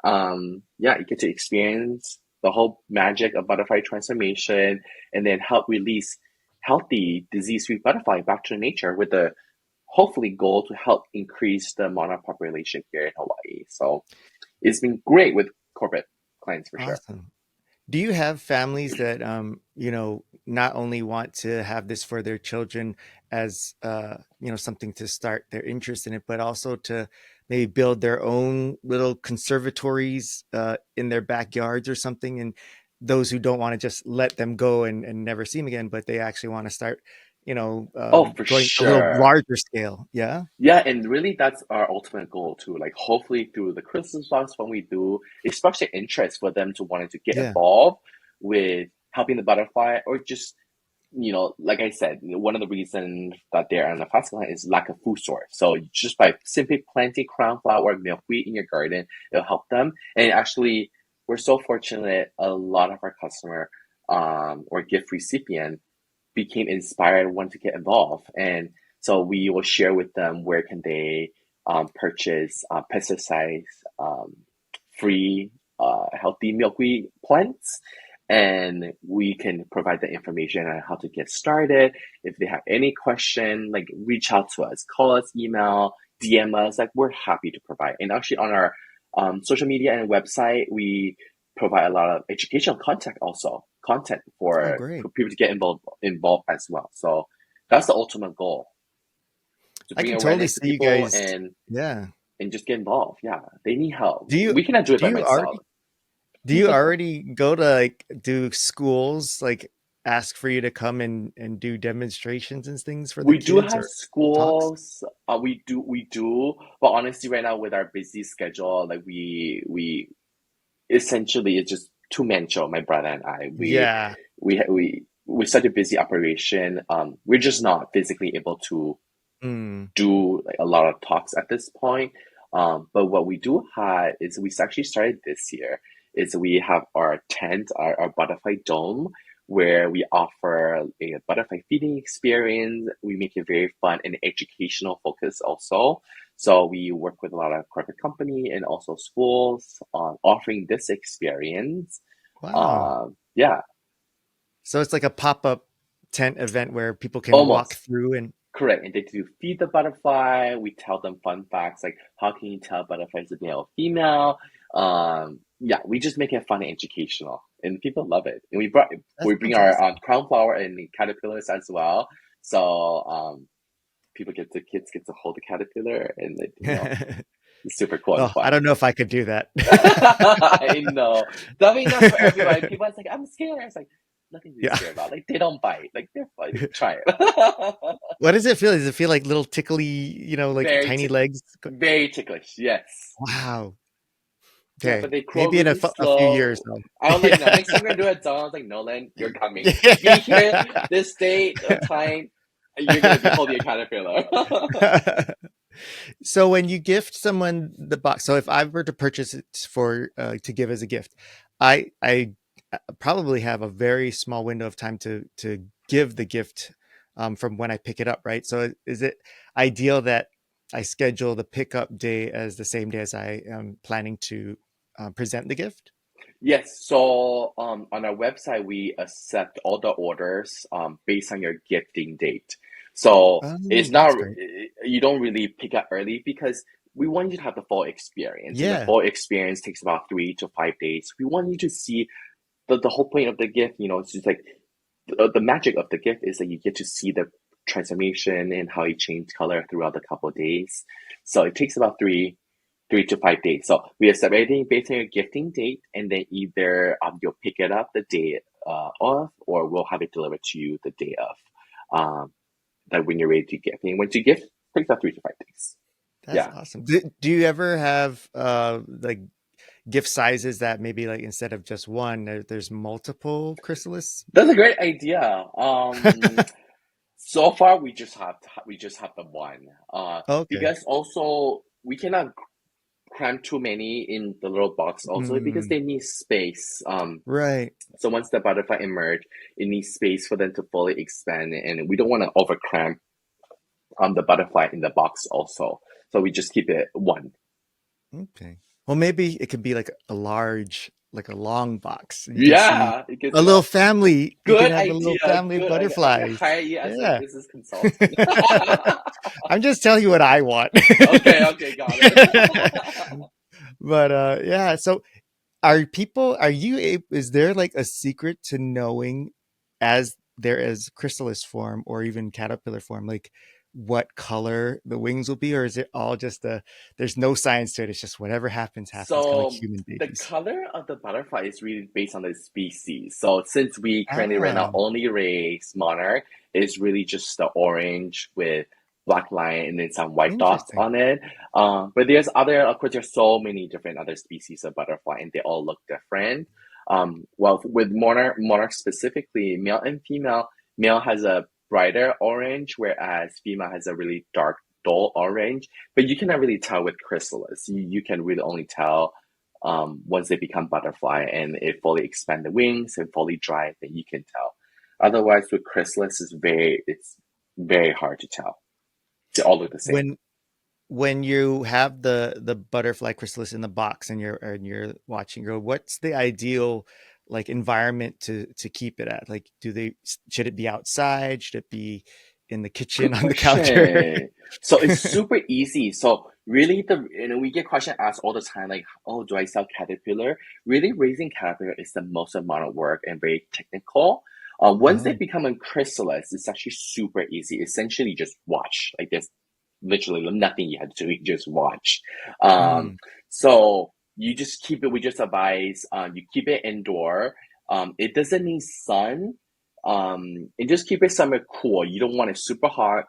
Yeah, you get to experience the whole magic of butterfly transformation and then help release healthy, disease-free butterfly back to nature with the hopefully goal to help increase the monarch population here in Hawaii. So it's been great with corporate clients for sure. awesome. Do you have families that not only want to have this for their children as something to start their interest in it, but also to maybe build their own little conservatories in their backyards or something, and those who don't want to just let them go and never see them again, but they actually want to start Oh, for going a little sure. larger scale. Yeah. Yeah, and really that's our ultimate goal too. Like hopefully through the Christmas vlogs when we do, it sparks their interest for them to wanting to get Yeah. involved with helping the butterfly or just like I said, one of the reasons that they're on the fast line is lack of food source. So just by simply planting crown flower or milkweed in your garden, it'll help them. And actually, we're so fortunate. A lot of our customer or gift recipient became inspired and wanted to get involved. And so we will share with them where can they purchase pesticides free healthy milkweed plants, and we can provide the information on how to get started. If they have any question, like reach out to us, call us, email, DM us, like we're happy to provide. And actually on our social media and website, we provide a lot of educational content Oh, for great. people to get involved as well. So that's the ultimate goal, to I bring can totally awareness to see you people guys. Yeah. and just get involved. Yeah, they need help. Do you We cannot do it do by you myself. already do you already go to like do schools like ask for you to come and do demonstrations and things for the We do kids have or talks? schools. We do. But honestly, right now with our busy schedule, like we essentially it's just two-man show. My brother and I, Yeah. we're such a busy operation. We're just not physically able to Mm. do like a lot of talks at this point. But what we do have is we actually started this year. Is we have our tent, our butterfly dome, where we offer a butterfly feeding experience. We make it very fun and educational focus also. So we work with a lot of corporate company and also schools on offering this experience. Wow. Yeah, So it's like a pop-up tent event where people can walk almost. through and Correct. And they do feed the butterfly. We tell them fun facts like how can you tell butterflies are male or female? Yeah, we just make it fun and educational, and people love it. And that's we bring our fantastic. crown flower and the caterpillars as well. So kids get to hold the caterpillar, and it's super cool and Oh, I fun. don't know if I could do that. I know. I mean, not for everybody. People are like, I'm scared. It's like nothing to be Yeah. scared about. Like they don't bite. Like they're fine. Try it. What does it feel? Does it feel like little tickly, like Very tiny tick legs? Very ticklish, yes. Wow. Yeah, but Okay. they crawl Maybe in really a few years slow. though. I was like, no, next time we're gonna do it, Don, I was like, Nolan, you're coming. Be here this date of time, and you're gonna be holding a caterpillar. So when you gift someone the box, so if I were to purchase it for to give as a gift, I probably have a very small window of time to give the gift from when I pick it up, right? So is it ideal that I schedule the pickup day as the same day as I am planning to present the gift? Yes, so on our website, we accept all the orders based on your gifting date. So Oh, it's that's not, great. you don't really pick up early because we want you to have the full experience. And the Yeah. full experience takes about 3 to 5 days. We want you to see the whole point of the gift, it's just like the magic of the gift is that you get to see the transformation and how it changed color throughout the couple of days. So it takes about 3 to 5 days. So we are separating based on your gifting date, and then either you'll pick it up the day of, or we'll have it delivered to you the day of. That when you're ready to gift, and once you gift, it takes about 3 to 5 days. That's Yeah, awesome. Do you ever have like gift sizes that maybe like instead of just one, there's multiple chrysalis? that's a great idea. So far we just have the one. Okay. Because also we cannot cram too many in the little box also because Mm, they need space. right. So once the butterfly emerge, it needs space for them to fully expand, and we don't want to over cram the butterfly in the box also. So we just keep it one. Okay. Well, maybe it could be like a long box. You can see Yeah, it gets a it little all. family. You can Good have a little idea. family of Good idea. I'm gonna butterflies. hire you as a Yeah. business consultant. I'm just telling you what I want. Okay, okay, got it. But yeah, so are you is there like a secret to knowing as there is chrysalis form or even caterpillar form, like what color the wings will be, or is it all just a there's no science to it? It's just whatever happens, happens, kind of like So human the babies. color of the butterfly is really based on the species. So since we currently right Ah, now only raise monarch, it's really just the orange with black line and then some white dots interesting. on it. But there's other, of course, there's so many different other species of butterfly, and they all look different. Well, with monarch specifically, male and female, male has a brighter orange, whereas female has a really dark, dull orange. But you cannot really tell with chrysalis. You can really only tell once they become butterfly and it fully expand the wings and fully dry, then you can tell. Otherwise, with chrysalis, it's very hard to tell. They all look the same. When when you have the butterfly chrysalis in the box and you're watching grow, what's the ideal like environment to keep it at? Like, do they should it be outside? Should it be in the kitchen Good on the counter? question. So it's super easy. So really, we get question asked all the time, like, oh, do I sell caterpillar? Really, raising caterpillar is the most amount of work and very technical. Once they Oh, become a chrysalis, it's actually super easy. Essentially, just watch. Like there's literally nothing you have to do. You just watch. Um, mm, so you just keep it. We just advise you keep it indoor. It doesn't need sun. And just keep it somewhere cool. You don't want it super hot.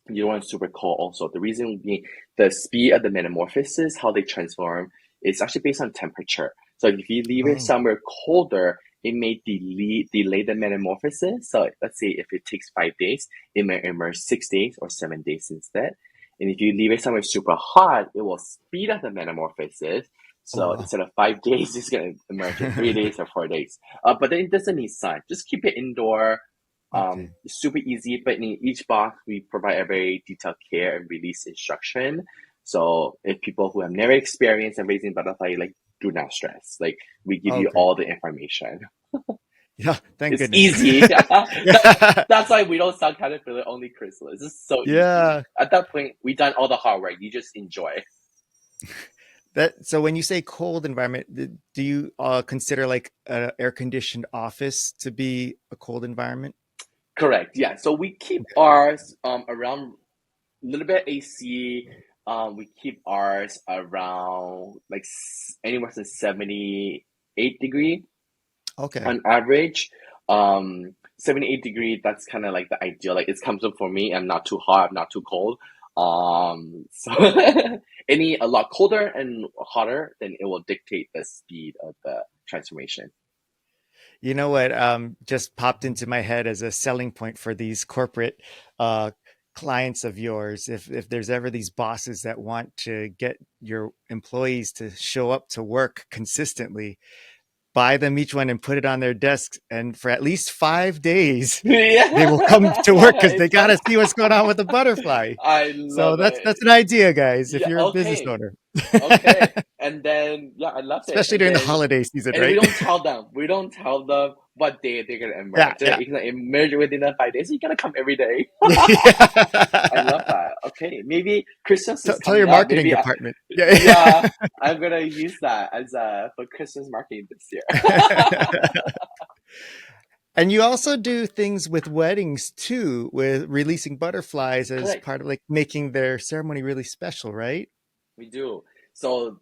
You don't want it super cold. Also, the reason being the speed of the metamorphosis, how they transform, is actually based on temperature. So if you leave it oh, somewhere colder, it may delay the metamorphosis. So let's say if it takes 5 days, it may emerge 6 days or 7 days instead. And if you leave it somewhere super hot, it will speed up the metamorphosis. oh So wow. instead of 5 days, it's gonna emerge in 3 days or 4 days. But then it doesn't need sun. Just keep it indoor. Okay. It's super easy, but in each box we provide a very detailed care and release instruction. So if people who have never experienced and raising butterfly, like, do not stress. Like, we give Oh, you great. all the information. Yeah, thank It's goodness. easy. Yeah. That's why we don't sell caterpillar, only chrysalis. It's so easy. Yeah. At that point, we done all the hard work. You just enjoy. That so when you say cold environment, do you consider like an air conditioned office to be a cold environment? Correct. Yeah. So we keep Okay. ours around a little bit AC. We keep ours around like anywhere from 78 degree Okay. on average. 78 degree, that's kind of like the ideal. Like it's comes up for me. I'm not too hot, I'm not too cold. So any a lot colder and hotter, then it will dictate the speed of the transformation. You know what just popped into my head as a selling point for these corporate uh, clients of yours. If there's ever these bosses that want to get your employees to show up to work consistently, buy them each one and put it on their desks, and for at least 5 days, they will come Yeah, to work because they it's got fun. to see what's going on with the butterfly. I So love that's it. an idea, guys. If Yeah, you're a business okay. owner, Okay. And then yeah, I love it. especially during the holiday season, And we right? don't tell them. We don't tell them what day they're gonna Yeah, emerge. yeah. It's gonna emerge within the 5 days. You gotta come every day. I love Yeah. that. Okay, maybe Christmas is Tell your coming up. marketing department. Yeah. Yeah, I'm gonna use that as for Christmas marketing this year. And you also do things with weddings too, with releasing butterflies as Correct. part of like making their ceremony really special, right? We do. So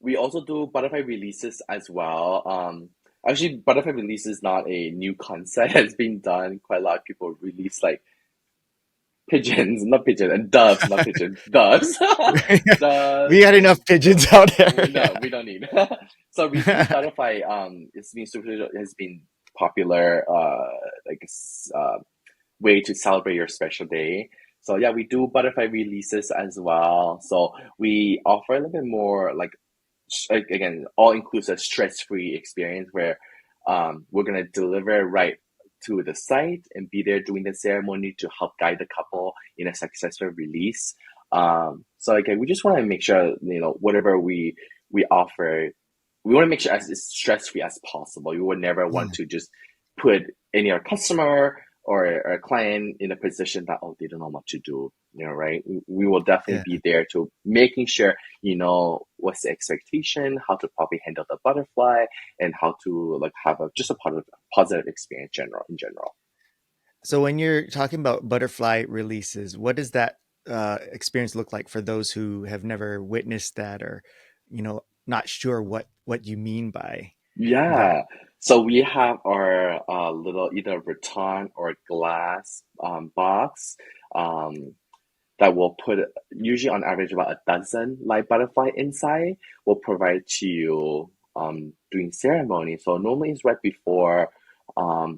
we also do butterfly releases as well. Actually, butterfly release is not a new concept. It's been done. Quite a lot of people release like pigeons, not pigeons, and doves, not pigeons, doves. We Doves. got enough pigeons out there. Yeah. No, we don't need. So release butterfly, it's been super, has been popular, like way to celebrate your special day. So yeah, we do butterfly releases as well. So we offer a little bit more like again, all inclusive, stress free experience where we're gonna deliver right to the site and be there doing the ceremony to help guide the couple in a successful release. So again, we just want to make sure whatever we offer, we want to make sure as stress free as possible. We would never want Yeah. to just put any our customer or a client in a position that oh they don't know what to do. Right? We will definitely Yeah. be there to making sure what's the expectation, how to probably handle the butterfly, and how to like have a just a positive experience in general. So when you're talking about butterfly releases, what does that experience look like for those who have never witnessed that, or not sure what you mean by that? Yeah. So we have our little either rattan or glass box um, that will put usually on average about a dozen live butterfly inside. Will provide to you during ceremony. So normally it's right before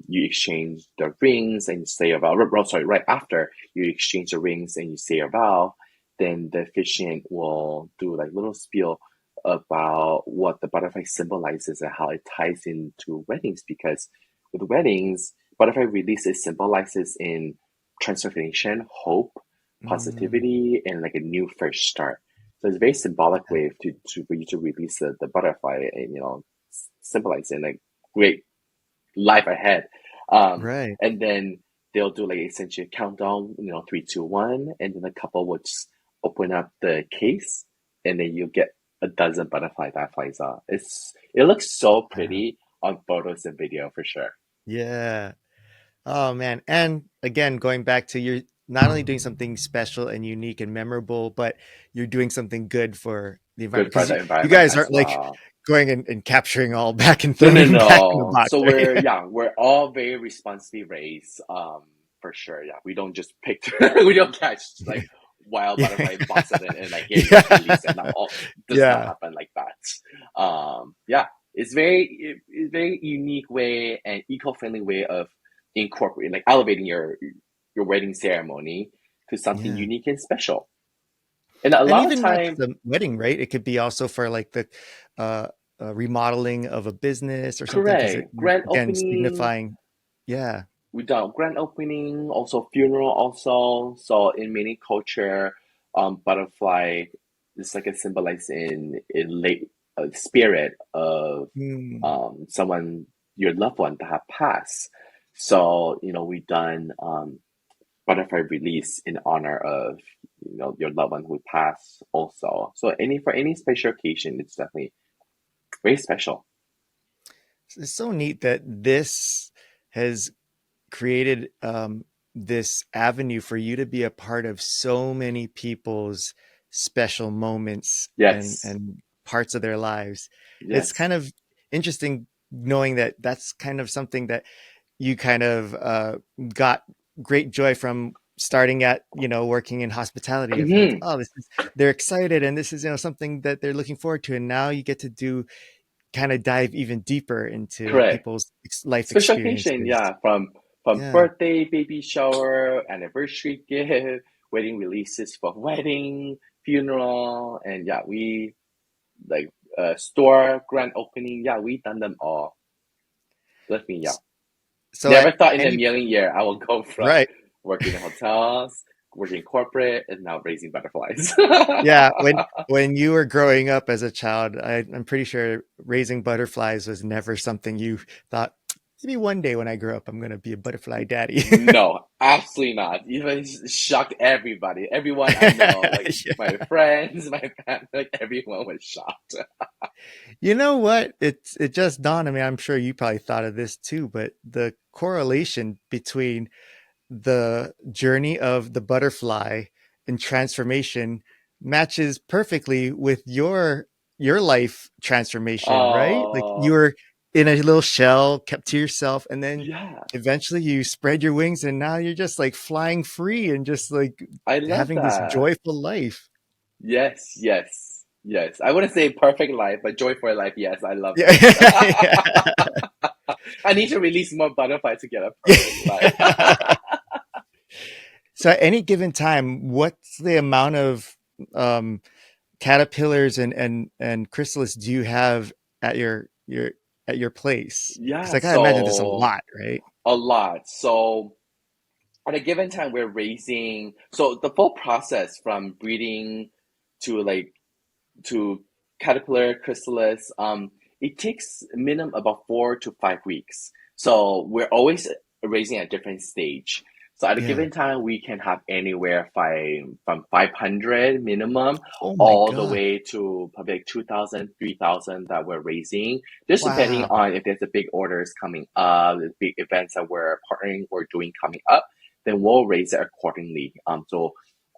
you exchange the rings and you say a vow. Sorry, right after you exchange the rings and you say a vow, then the officiant will do like little spiel about what the butterfly symbolizes and how it ties into weddings. Because with weddings, butterfly releases symbolizes in transformation, hope, Mm, positivity, and like a new fresh start. So it's a very symbolic way to for you to release the butterfly and symbolizing like great life ahead. Um, right. and then they'll do like essentially a countdown, 3, 2, 1, and then the couple would just open up the case, and then you get a dozen butterfly that flies out. It looks so Yeah. pretty on photos and video for sure. Yeah. Oh man. And again, going back to you're not only doing something special and unique and memorable, but you're doing something good for the environment Good for because the you environment guys as aren't like well. going and capturing all back and No, no, throwing back in the no. box, So right? we're all very responsibly raised, for sure. Yeah, we don't just pick, we don't catch like wild butterfly, box it in, and like here, just release it. Yeah. Not all does not Yeah. happen like that. Yeah, it's very unique way and eco-friendly way of incorporating, like elevating your wedding ceremony to something Yeah. unique and special. And a And lot of even not just time, the wedding, right? It could be also for like the uh, remodeling of a business or something because correct, you're grand again opening. signifying. Yeah. We done grand opening, also funeral also. So in many culture, butterfly is like a symbolize in late spirit of Hmm. someone your loved one that have passed. So we done butterfly release in honor of your loved one who passed also. So any special occasion, it's definitely very special. It's so neat that this has created this avenue for you to be a part of so many people's special moments Yes, and parts of their lives. It's yes. kind of interesting knowing that that's kind of something that you kind of got great joy from starting at working in hospitality of like, Hmm. oh, this is they're excited and this is something that they're looking forward to, and now you get to do kind of dive even deeper into Correct. people's life Special occasion, experiences. yeah, from Yeah. birthday, baby shower, anniversary gift, wedding releases for wedding, funeral, and yeah, we like store grand opening. Yeah, we done them all. Let me, yeah. So Never at thought in a any million year I will go from right. working in hotels, working corporate, and now raising butterflies. Yeah, when you were growing up as a child, I'm pretty sure raising butterflies was never something you thought, maybe one day when I grow up, I'm going to be a butterfly daddy. No, absolutely not. Even shocked everybody. Everyone I know, like my Yeah. friends, my family, like everyone was shocked. You know what? It just dawned on me. I'm sure you probably thought of this too, but the correlation between the journey of the butterfly and transformation matches perfectly with your life transformation, right? Like you Oh, were in a little shell, kept to yourself, and then yeah. eventually you spread your wings and now you're just like flying free and just like I love having this that. joyful life. Yes, yes, yes. I wouldn't say perfect life, but joy for life. Yes, I love Yeah. it. I need to release more butterflies to get a perfect life. Yeah. So at any given time, what's the amount of um, caterpillars and chrysalis do you have at your at your place? Because Yeah, I gotta imagine there's a so lot, right? a lot. So at a given time, we're raising. So the full process from breeding to like to caterpillar chrysalis, it takes minimum about 4 to 5 weeks. So we're always raising at different stage. So at a Yeah. given time, we can have anywhere from 500 minimum Oh my all the God. way to probably like 2,000, 3,000 that we're raising, just depending Wow. on if there's a big orders coming up, the big events that we're partnering or doing coming up, then we'll raise it accordingly.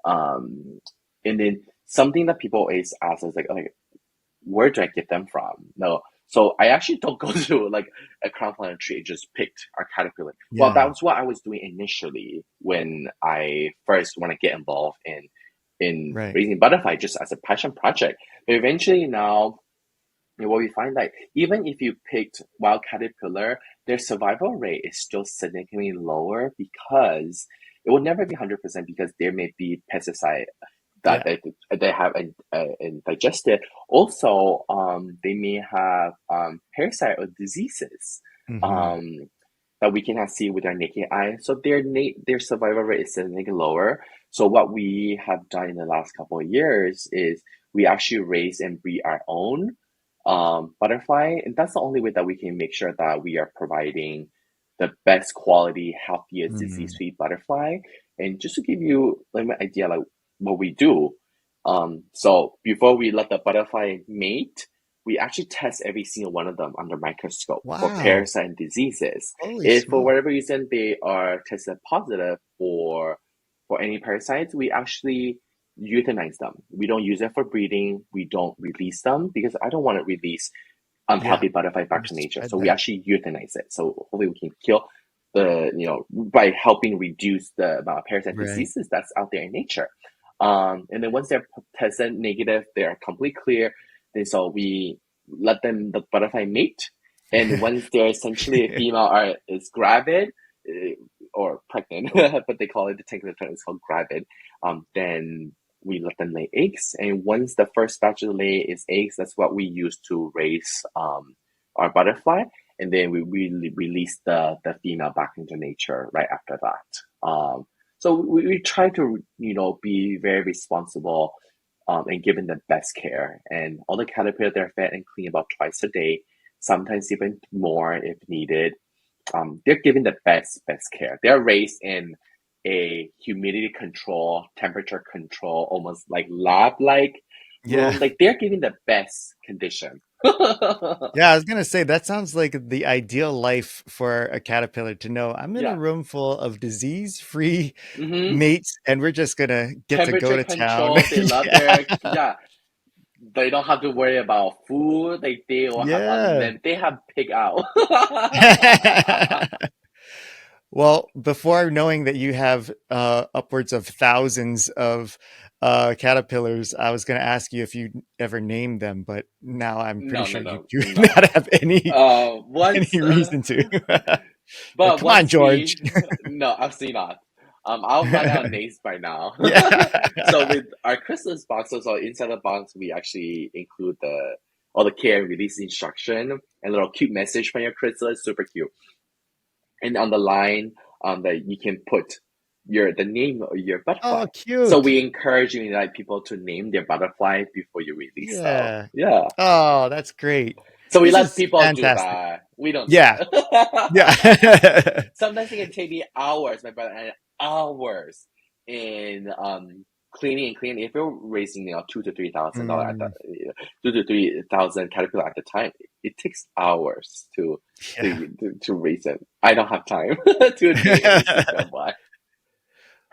Um, and then something that people always ask is like, where do I get them from? No. So I actually don't go to like a crowdfunding tree and just picked our caterpillar. Well, that Yeah. was what I was doing initially when I first want to get involved in Right. raising butterfly just as a passion project. But eventually now, what we find that even if you picked wild caterpillar, their survival rate is still significantly lower because it will never be 100% because there may be pesticide that Yeah. they have digested. Also, they may have parasite or diseases Hmm. um, that we cannot see with our naked eye. So their survival rate is significantly lower. So what we have done in the last couple of years is we actually raise and breed our own butterfly, and that's the only way that we can make sure that we are providing the best quality, healthiest, Mm. disease-free butterfly. And just to give you like an idea, like what we do. So before we let the butterfly mate, we actually test every single one of them under microscope for Wow. parasite and diseases. Holy If for smoke. whatever reason they are tested positive for any parasites, we actually euthanize them. We don't use it for breeding. We don't release them because I don't want to release Yeah. unhealthy butterfly back You to nature. spread So we that. actually euthanize it. So hopefully we can kill by helping reduce the amount of parasite Right. diseases that's out there in nature. And then once they're tested negative, they are completely clear. Then so we let the butterfly mate. And once they're essentially a female is gravid or pregnant, but they call it the technical term is called gravid. Then we let them lay eggs, and once the first batch of lay is eggs, that's what we use to raise our butterfly, and then we release the female back into nature right after that. So we try to be very responsible and giving the best care, and all the caterpillars they're fed and cleaned about twice a day, sometimes even more if needed. They're given the best care. They're raised in a humidity control, temperature control, almost like lab like Yeah. room. Like they're given the best condition. Yeah, I was gonna say that sounds like the ideal life for a caterpillar to know. I'm in a Yeah. room full of disease-free Mm-hmm. mates, and we're just gonna get to go Temperature to town. control. They love Yeah. their yeah. They don't have to worry about food. They will have Yeah. unlimited. They have pig out. Well, before knowing that you have upwards of thousands of caterpillars, I was going to ask you if you ever named them, but now I'm pretty No, no, sure you no, do no. not have any Once reason to. Like, But come on, once George. we, no, absolutely not. I'll run out of names by now. Yeah. So with our Christmas boxes or inside the box, we actually include all the care and release instruction and little cute message from your chrysalis, super cute. And on the line, that you can put the name of your butterfly. Oh, So cute. we encourage you like people to name their butterfly before you release them. Yeah. Yeah. Oh, that's great. So we This let is people do fantastic. that. We don't do Yeah. that. Yeah. Sometimes it can take me hours, my brother, and hours in cleaning and cleaning. If you're raising $2,000 to $3,000 at the Mm, 2,000 to 3,000 caterpillar at the time, it takes hours yeah. to raise it. I don't have time to name every single one.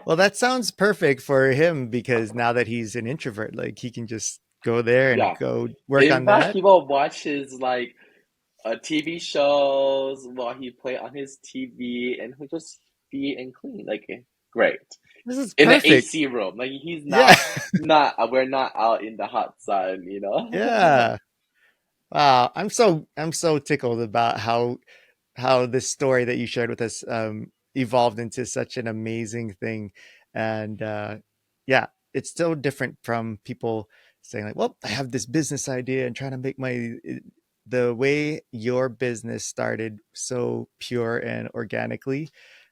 Well, that sounds perfect for him because now that he's an introvert, like he can just go there and Yeah. go work In on fact, that. people watch his like TV shows while he play on his TV, and he just feed and clean. Like great. This is In an perfect. AC room. Like he's Yeah. not we're not out in the hot sun, you know? Yeah. Wow. I'm so tickled about how this story that you shared with us evolved into such an amazing thing. And yeah, it's so different from people saying like, well, I have this business idea and trying to make the way your business started so pure and organically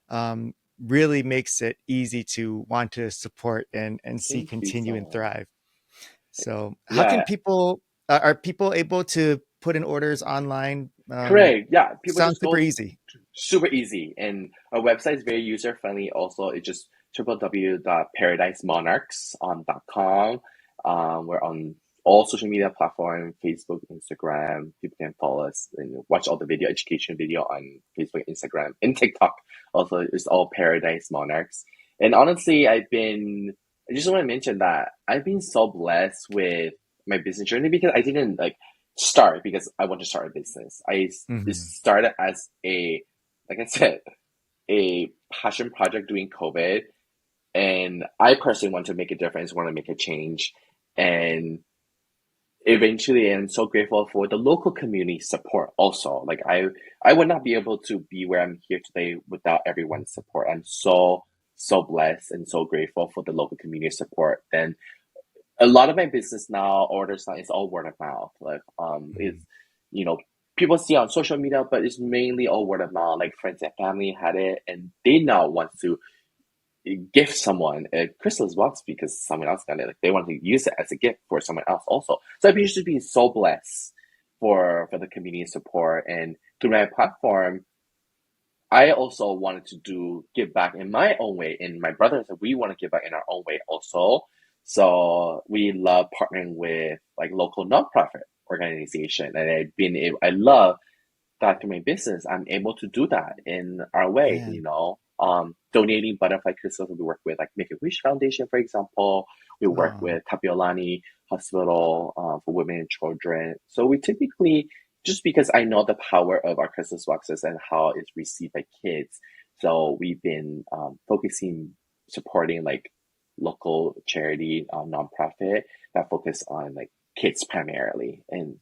um, really makes it easy to want to support and see Thank you continue so and much. thrive. So how can Yeah. people are people able to put in orders online. Correct. Yeah, people Sounds just super go easy. super easy, and our website is very user friendly. Also, it's just www.paradisemonarchs.com. We're on all social media platforms: Facebook, Instagram. People can follow us and watch all the video education video on Facebook, Instagram, and TikTok. Also, it's all Paradise Monarchs. And honestly, I just want to mention that I've been so blessed with my business journey because I didn't like start because I want to start a business. It Hmm. started as like I said, a passion project during COVID, and I personally want to make a difference, want to make a change, and eventually, I'm so grateful for the local community support. Also, like I would not be able to be where I'm here today without everyone's support. I'm so blessed and so grateful for the local community support. And a lot of my business now, orders now, is all word of mouth. Like it's you know people see on social media, but it's mainly all word of mouth. Like friends and family had it, and they now want to give someone a Christmas box because someone else got it. Like they want to use it as a gift for someone else also. So I've usually been so blessed for the community support, and through my platform, I also wanted to do give back in my own way. And my brother said we want to give back in our own way also. So we love partnering with like local nonprofit organization, and I love that through my business, I'm able to do that in our way, Man, donating butterfly crystals. We work with like Make a Wish Foundation, for example. We work oh, with Kapiolani Hospital for women and children. So we typically, just because I know the power of our Christmas boxes and how it's received by kids, so we've been focusing, supporting like local charity, nonprofit that focus on like kids primarily, and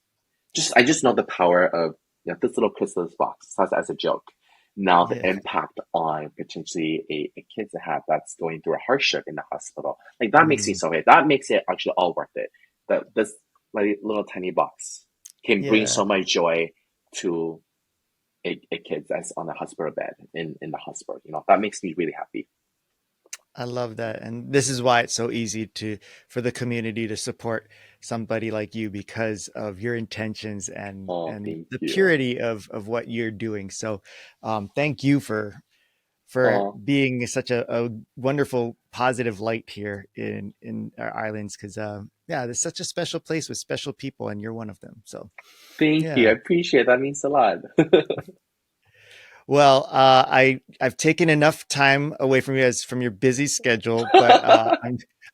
just I just know the power of this little Christmas box starts as a joke. Now the yeah, impact on potentially a kid to have that's going through a hardship in the hospital, like that makes me mm, so happy. That makes it actually all worth it. That this like little tiny box can bring yeah. so much joy to a kid that's on a hospital bed in the hospital. That makes me really happy. I love that. And this is why it's so easy for the community to support somebody like you because of your intentions Oh, and thank the you. purity of what you're doing. So, thank you for Oh, being such a wonderful positive light here in our islands. Cause, yeah, there's such a special place with special people and you're one of them. So, thank you. I yeah. appreciate that. Means a lot. Well, I've taken enough time away from you as from your busy schedule, but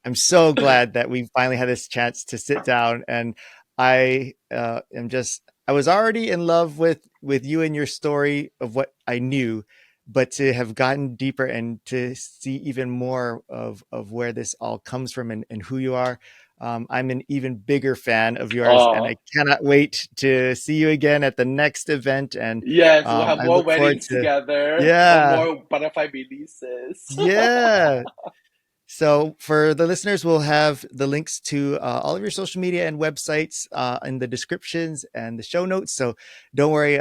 I'm so glad that we finally had this chance to sit down. And I was already in love with you and your story of what I knew, but to have gotten deeper and to see even more of where this all comes from and who you are. I'm an even bigger fan of yours, and I Oh. cannot wait to see you again at the next event. And Yes, we'll have I more look forward weddings to, together or yeah, more butterfly releases. yeah. So for the listeners, we'll have the links to all of your social media and websites in the descriptions and the show notes. So don't worry,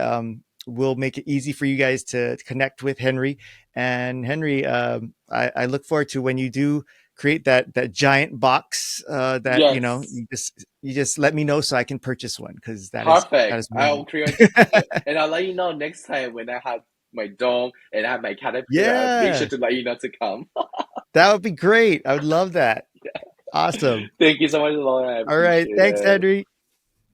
we'll make it easy for you guys to connect with Henry. And Henry, I look forward to when you do create that giant box that Yes, you just let me know so I can purchase one because that perfect. is one. I'll create and I'll let you know next time when I have my dome and I have my caterpillar. I'll make sure Yeah, to let you know to come. that would be great. I would love that. Awesome. Thank you so much, Lauren. I All right. appreciate Thanks, it. Henry.